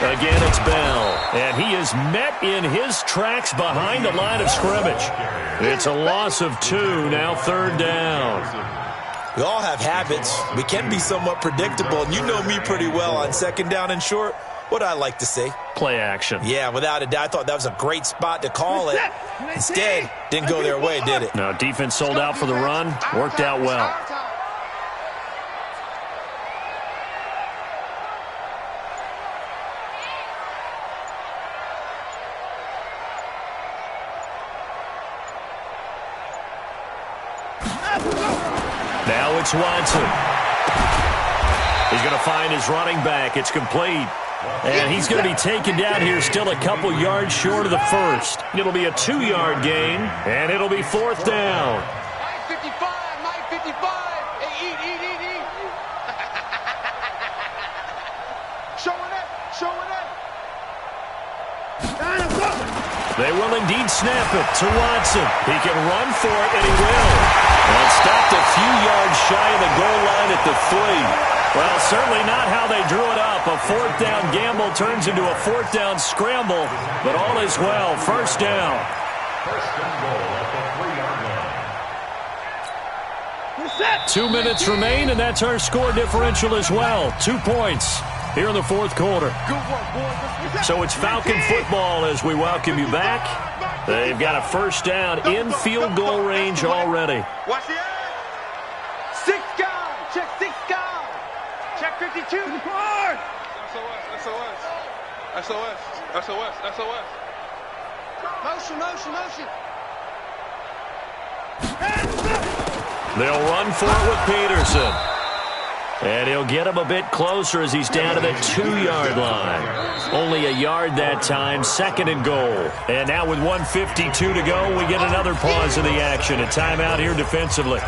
Again, it's Bell. And he is met in his tracks behind the line of scrimmage. It's a loss of 2, now 3rd down. We all have habits. We can be somewhat predictable, and you know me pretty well on 2nd down and short. What I like to see. Play action. Yeah, without a doubt. I thought that was a great spot to call it. Instead, didn't go their way, did it? No, defense sold out for the run. Worked out well. Now it's Watson. He's going to find his running back. It's complete. And he's going to be taken down here still a couple yards short of the first. It'll be a 2-yard gain, and it'll be 4th down. Mike 55, Mike 55. Hey, eat. Showing it. They will indeed snap it to Watson. He can run for it, and he will. And stopped a few yards shy of the goal line at the 3. Well, certainly not how they drew it up. A 4th down gamble turns into a 4th down scramble, but all is well. First down. First and goal at the 3-yard line. 2 minutes remain, and that's our score differential as well. 2 points here in the fourth quarter. So it's Falcon football as we welcome you back. They've got a first down in field goal range already. Watch the eye. 6 guys. Check 6 guys. Check 52. SOS. Motion. They'll run for it with Peterson. And he'll get him a bit closer as he's down to the 2-yard line. Only a yard that time, 2nd and goal. And now with 1:52 to go, we get another pause in the action. A timeout here defensively.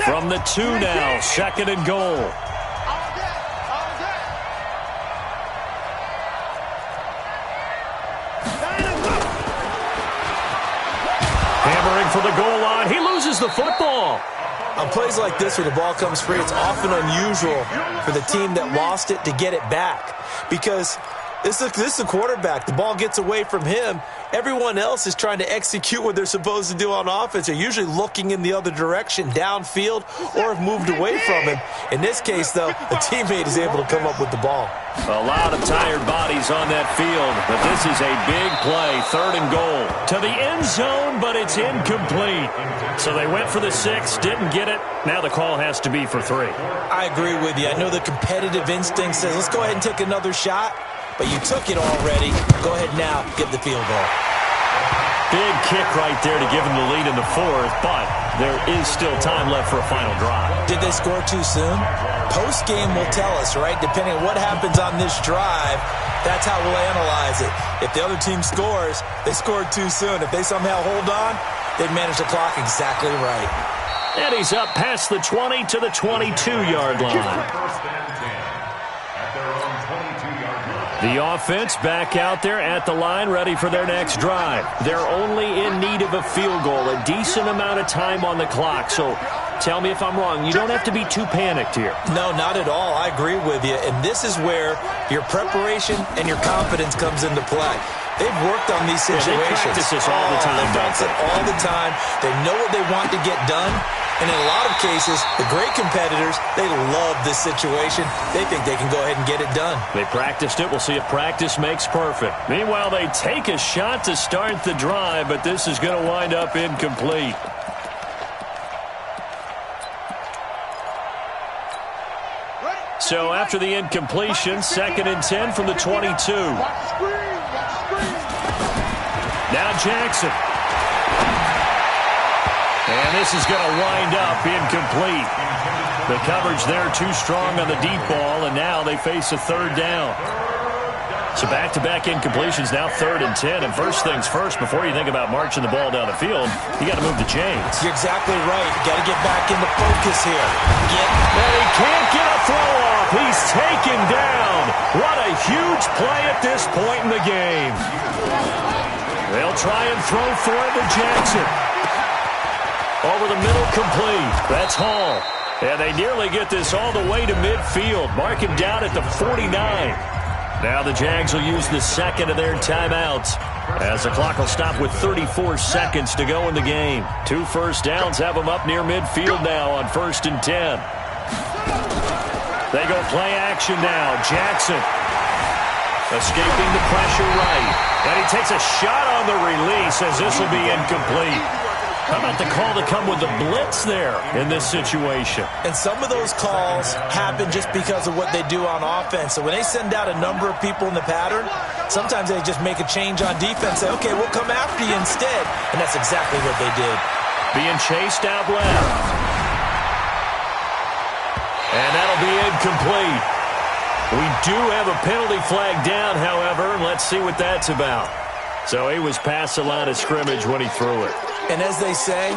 From the 2 now, 2nd and goal. Hammering for the goal line. He loses the football. On plays like this where the ball comes free, it's often unusual for the team that lost it to get it back. Because This is a quarterback. The ball gets away from him. Everyone else is trying to execute what they're supposed to do on offense. They're usually looking in the other direction, downfield, or have moved away from him. In this case, though, a teammate is able to come up with the ball. A lot of tired bodies on that field, but this is a big play, 3rd and goal. To the end zone, but it's incomplete. So they went for the 6, didn't get it. Now the call has to be for 3. I agree with you. I know the competitive instinct says, let's go ahead and take another shot. But you took it already. Go ahead now, get the field goal. Big kick right there to give them the lead in the 4th, but there is still time left for a final drive. Did they score too soon? Post-game will tell us, right? Depending on what happens on this drive, that's how we'll analyze it. If the other team scores, they scored too soon. If they somehow hold on, they've managed the clock exactly right. And he's up past the 20 to the 22-yard line. The offense back out there at the line, ready for their next drive. They're only in need of a field goal, a decent amount of time on the clock. So tell me if I'm wrong. You don't have to be too panicked here. No, not at all. I agree with you. And this is where your preparation and your confidence comes into play. They've worked on these situations. Yeah, they practice this all the time. They practice it all the time. They know what they want to get done. And in a lot of cases, the great competitors, they love this situation. They think they can go ahead and get it done. They practiced it. We'll see if practice makes perfect. Meanwhile, they take a shot to start the drive, but this is going to wind up incomplete. So after the incompletion, 2nd and 10 from the 22. Now Jackson. And this is going to wind up incomplete. The coverage there too strong on the deep ball, and now they face a 3rd down. So back-to-back incompletions, now 3rd and 10. And first things first, before you think about marching the ball down the field, you got to move the chains. You're exactly right. You got to get back into focus here. And he can't get a throw off. He's taken down. What a huge play at this point in the game. They'll try and throw for it to Jackson. Over the middle, complete. That's Hall. And they nearly get this all the way to midfield. Mark him down at the 49. Now the Jags will use the 2nd of their timeouts, as the clock will stop with 34 seconds to go in the game. 2 first downs have them up near midfield now on 1st and 10. They go play action now. Jackson escaping the pressure right. And he takes a shot on the release, as this will be incomplete. How about the call to come with the blitz there in this situation? And some of those calls happen just because of what they do on offense. So when they send out a number of people in the pattern, sometimes they just make a change on defense. Say, okay, we'll come after you instead. And that's exactly what they did. Being chased out left. And that'll be incomplete. We do have a penalty flag down, however, and let's see what that's about. So he was past the line of scrimmage when he threw it. And as they say,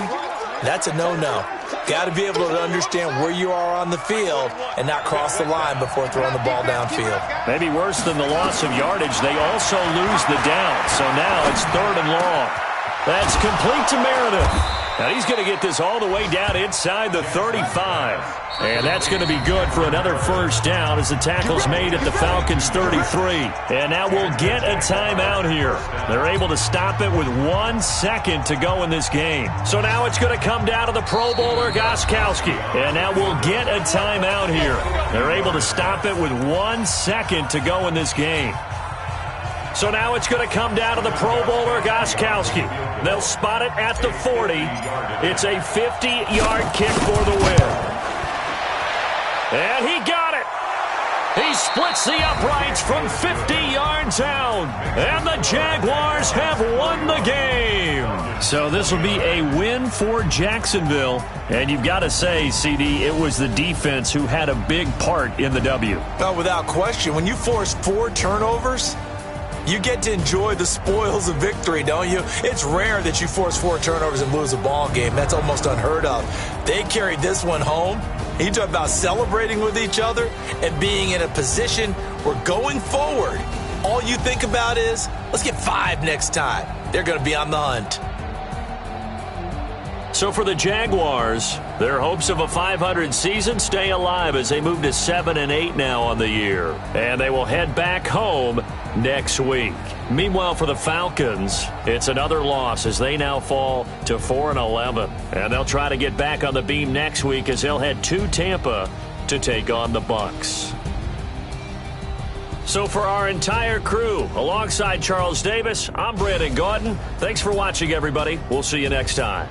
that's a no-no. Got to be able to understand where you are on the field and not cross the line before throwing the ball downfield. Maybe worse than the loss of yardage, they also lose the down. So now it's 3rd and long. That's complete to Meredith. Now he's going to get this all the way down inside the 35. And that's going to be good for another first down as the tackle's made at the Falcons' 33. And now we'll get a timeout here. They're able to stop it with 1 second to go in this game. So now it's going to come down to the Pro Bowler, Gostkowski. And now we'll get a timeout here. They're able to stop it with 1 second to go in this game. So now it's going to come down to the Pro Bowler, Gostkowski. They'll spot it at the 40. It's a 50-yard kick for the win. And he got it. He splits the uprights from 50 yards out. And the Jaguars have won the game. So this will be a win for Jacksonville. And you've got to say, CD, it was the defense who had a big part in the W. No, without question. When you force 4 turnovers, you get to enjoy the spoils of victory, don't you? It's rare that you force 4 turnovers and lose a ball game. That's almost unheard of. They carried this one home. You talk about celebrating with each other and being in a position where going forward, all you think about is, let's get 5 next time. They're going to be on the hunt. So for the Jaguars, their hopes of a 500 season stay alive as they move to 7-8 now on the year. And they will head back home next week. Meanwhile, for the Falcons, it's another loss as they now fall to 4-11. And they'll try to get back on the beam next week as they'll head to Tampa to take on the Bucs. So for our entire crew, alongside Charles Davis, I'm Brandon Gaudin. Thanks for watching, everybody. We'll see you next time.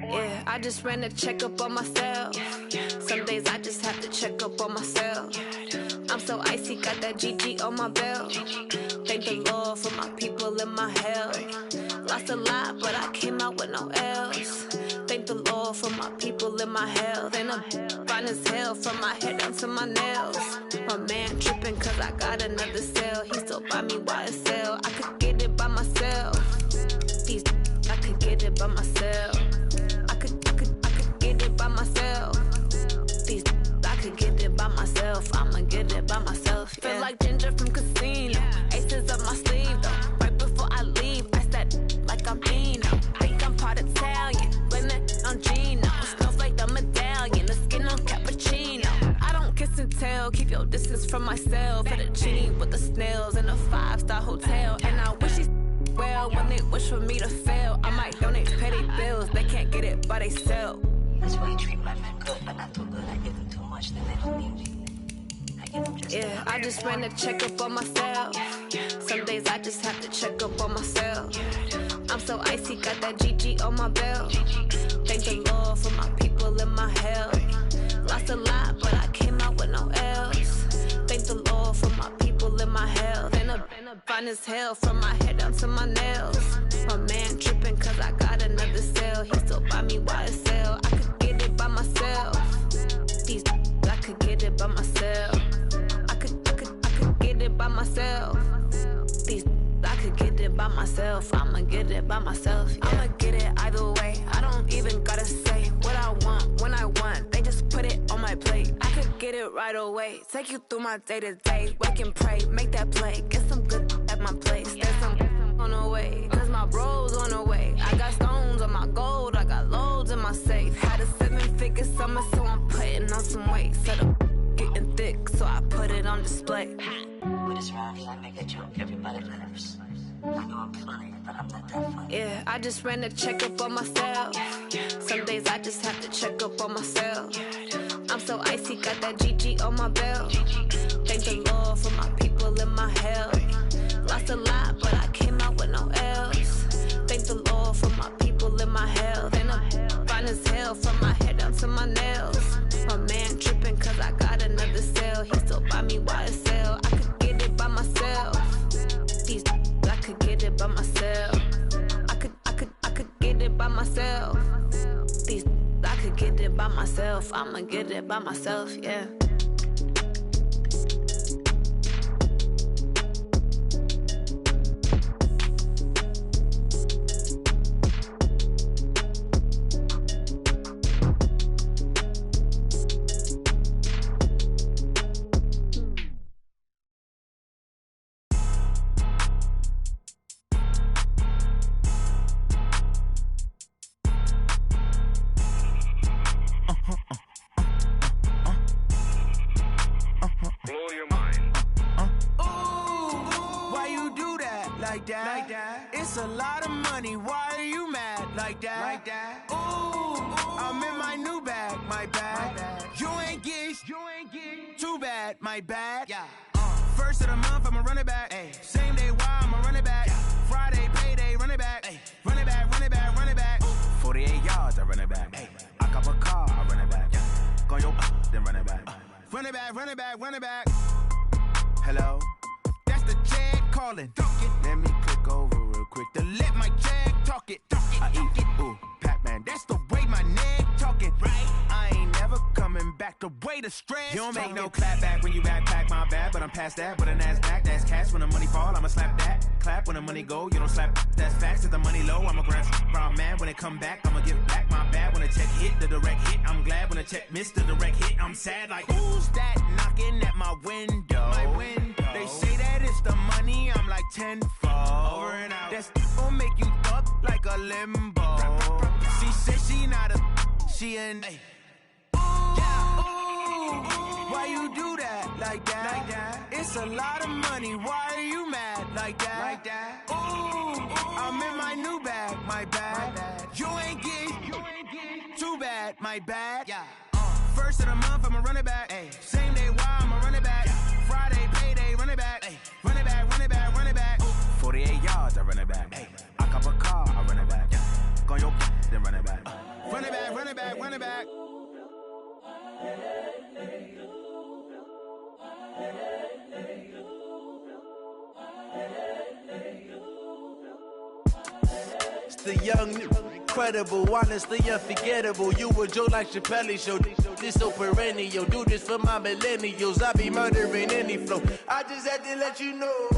Yeah, I just ran a checkup on myself. Some days I just have to check up on myself. I'm so icy, got that GG on my belt. Thank the Lord for my people and my health. Lost a lot, but I came out with no L's. Thank the Lord for my people and my health. And I'm fine as hell from my head down to my nails. My man tripping cause I got another cell. He still buy me YSL. I could get it by myself. These I could get it by myself. I could get it by myself. These I could get it by myself. I'ma get it by myself. Yeah. Feel like Ginger from Casino. Aces up my sleeve though. Right before I leave, I said like I'm Dino. Think I'm part Italian. Blame it on Gino. Snowflake the medallion. The skin on cappuccino. I don't kiss and tell. Keep your distance from myself. At a genie with the snails in a 5-star hotel. And I wish he's well when they wish for me to fail. I might donate petty bills. They can't get it by they sell. That's why you treat my men good, but not too good. I give them too much, then they don't need me. Yeah, I just ran a checkup on myself. Some days I just have to check up on myself. I'm so icy, got that GG on my belt. Thank the Lord for my people and my health. Lost a lot, but I came out with no L's. Thank the Lord for my people and my health. And I'm fine as hell from my head down to my nails. My man tripping cause I got another cell. He still buy me YSL. I could get it by myself. These I could get it by myself. I could get it by myself. These I could get it by myself. I'ma get it by myself. Yeah. I'ma get it either way. I don't even gotta say what I want when I want. They just put it on my plate. I could get it right away. Take you through my day to day. Wake and pray, make that play. Get some good at my place. There's some on the way, cause my bros on the way. I got stones on my gold. I got loads in my safe. Had a 7-figure summer, so I'm putting on some weight. Set up getting thick, so I put it on display. With this round here, I make a joke, everybody laughs. I know I'm funny, but I'm not that funny. Yeah, I just ran a checkup on myself. Some days I just have to check up on myself. I'm so icy, got that GG on my belt. Thank the Lord for my people and my health. Lost a lot, but I came out with no L's. Thank the Lord for my people and my health. And I'm fine as hell from my head down to my nails. My man tripping cause I got another cell. He still buy me YSL. I could get it by myself. These I could get it by myself. I could get it by myself. These I could get it by myself. I'ma get it by myself, yeah. It's a lot of money, why are you mad like that? Ooh, I'm in my new bag, my bag. You ain't get too bad, my bad. Yeah. First of the month, I'ma run it back. Ay. Same day, why I'ma run it back. Friday, payday, run it back. Ay. Run it back, run it back, run it back. 48 yards, I run it back. Ay. I cop a car, I run it back. Go your then run it back. Run it back, run it back, run it back. Hello, that's the Jag calling. Let me click over real quick to let my Jag talk it. I eat it, ooh, Pac-Man. That's the way my neck talking. Right, I ain't never coming back. The way the stress. You don't make no clap back when you backpack, my bad. But I'm past that. With a NASDAQ, that's cash. When the money fall, I'ma slap that. Clap when the money go, you don't slap. That's facts. If the money low, I'ma grab brown man. When it come back, I'ma give back my bad. When the check hit, the direct hit. I'm glad when the check missed the direct hit. I'm sad like who's that knocking at my window? My window. They say that it's the money. I'm like tenfold. Over and out. That's gon' make you up like a limbo. She said she not a, she an. Ay. Why you do that like that? It's a lot of money. Why are you mad like that? Ooh, I'm in my new bag, my bad. You ain't get too bad, my bad. Yeah. First of the month, I'ma run it back. Ay. Same day, why I'ma run it back. Friday, payday, run it back. Ay. Run it back, run it back, run it back. 48 yards, I run it back. Ay. I cop a car, I run it back. Go your then run it back. running back. It's the young, incredible, honestly unforgettable. You a Joe like Chappelle show. This so perennial. Do this for my millennials. I be murdering any flow. I just had to let you know.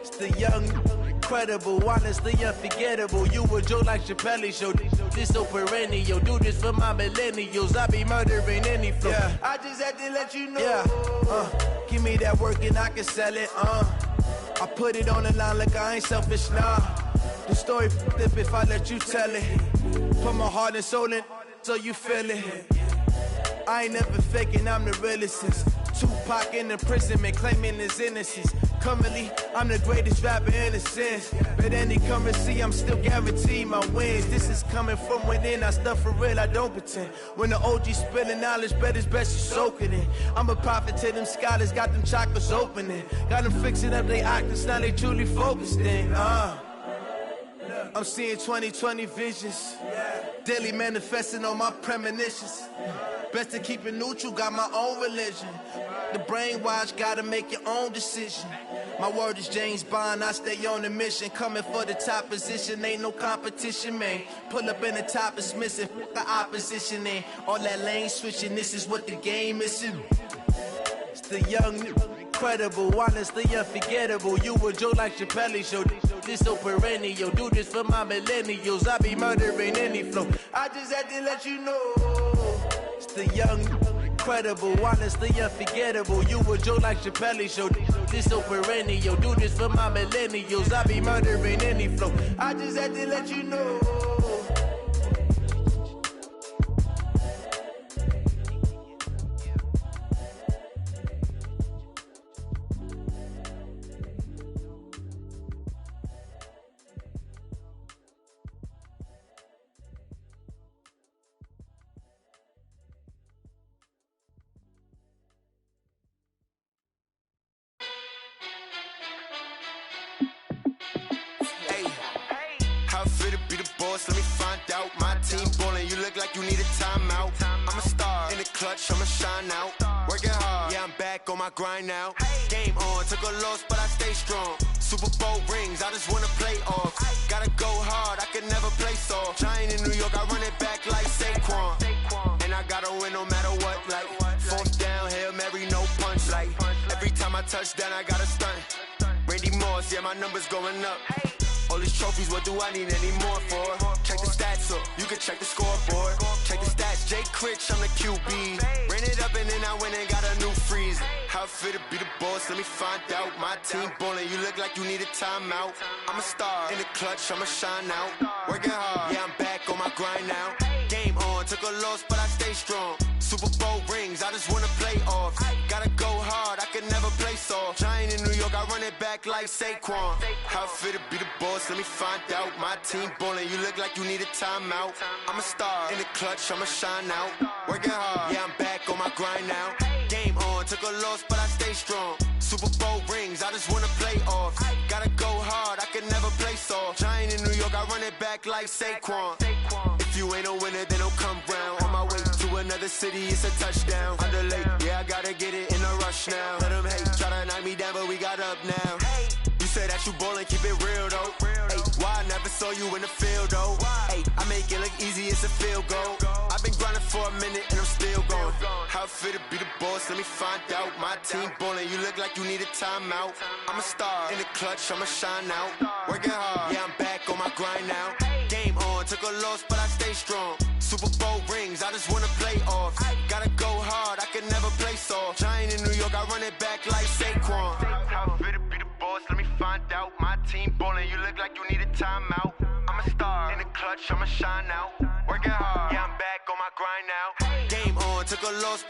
It's the young, incredible, honestly unforgettable. You a Joe like Chappelle show. This so perennial. Do this for my millennials. I be murdering any flow. Yeah. I just had to let you know. Yeah. Give me that work and I can sell it. I put it on the line like I ain't selfish, nah. The story flip if I let you tell it. Put my heart and soul in so you feel it. I ain't never faking, I'm the realest since Tupac in imprisonment, claiming his innocence. Currently, I'm the greatest rapper in a sense. But any currency, I'm still guaranteed my wins. This is coming from within, I stuff for real, I don't pretend. When the OG spilling knowledge, bet it's best you soak it in. I'm a prophet to them scholars, got them chakras opening. Got them fixing up they octaves, now they truly focused in. I'm seeing 2020 visions. Daily manifesting on my premonitions. Best to keep it neutral, got my own religion. The brainwash, gotta make your own decision. My word is James Bond, I stay on the mission. Coming for the top position, ain't no competition, man. Pull up in the top is missing, the opposition ain't. All that lane switching, this is what the game is. It's the young, incredible, honestly unforgettable. You a Joe like Chappelle show. This so perennial. Do this for my millennials. I be murdering any flow. I just had to let you know. It's the young, incredible, honestly unforgettable. You a Joe like Chappelle show. This so perennial. Do this for my millennials. I be murdering any flow. I just had to let you know. Let me find out. My team ballin', you look like you need a timeout. I'm a star in the clutch, I'ma shine out. Working hard, yeah, I'm back on my grind now. Game on, took a loss, but I stay strong. Super Bowl rings, I just wanna play off. Gotta go hard, I can never play soft. Giant in New York, I run it back like Saquon. And I gotta win no matter what, like fourth down, Hail Mary, no punch. Like every time I touch down, I gotta stunt. Randy Moss, yeah, my numbers going up. All these trophies, what do I need any more for? Check the stats up, you can check the scoreboard. Check the stats, Jay Critch, I'm the QB. Ran it up and then I went and got a new freeze. How it feel to be the boss, let me find out. My team ballin', you look like you need a timeout. I'm a star in the clutch, I'ma shine out. Working hard, yeah, I'm back on my grind now. Game on, took a loss, but I stay strong. Super Bowl rings, I just wanna play off. Gotta go hard, I can never play soft. Giant in New York, I run it back like Saquon. How it feel to be the boss, let me find out. My team ballin', you look like you need a timeout. I'm a star in the clutch, I'ma shine out. Working hard, yeah, I'm back on my grind now. Game on, took a loss, but I stay strong. Super Bowl rings, I just wanna play off. Gotta go hard, I can never play soft. Giant in New York, I run it back like Saquon. If you ain't a winner, then don't come round. On my way to another city, it's a touchdown. Underlay, yeah, I gotta get it in a rush now. Let them hate, try to knock me down, but we got up now. You say that you ballin', keep it real though. Hey, why I never saw you in the field though? Hey, I make it look easy, it's a field goal. I've been grinding for a minute and I'm still going. How it feel to be the boss, let me find out. My team ballin', you look like you need a timeout. I'm a star in the clutch, I'ma shine out. Working hard, yeah, I'm back on my grind now. Game on, took a loss, but I stay strong. Super Bowl rings, I just wanna play off. Gotta go hard, I can never play soft. Giant in New York, I run it back like Saquon. How it feel to be the boss, let me find out. My team ballin', you look like you need a timeout. I'm a star in the clutch, I'ma shine out. Working hard, yeah, I'm back on my grind now. Game on, took a loss.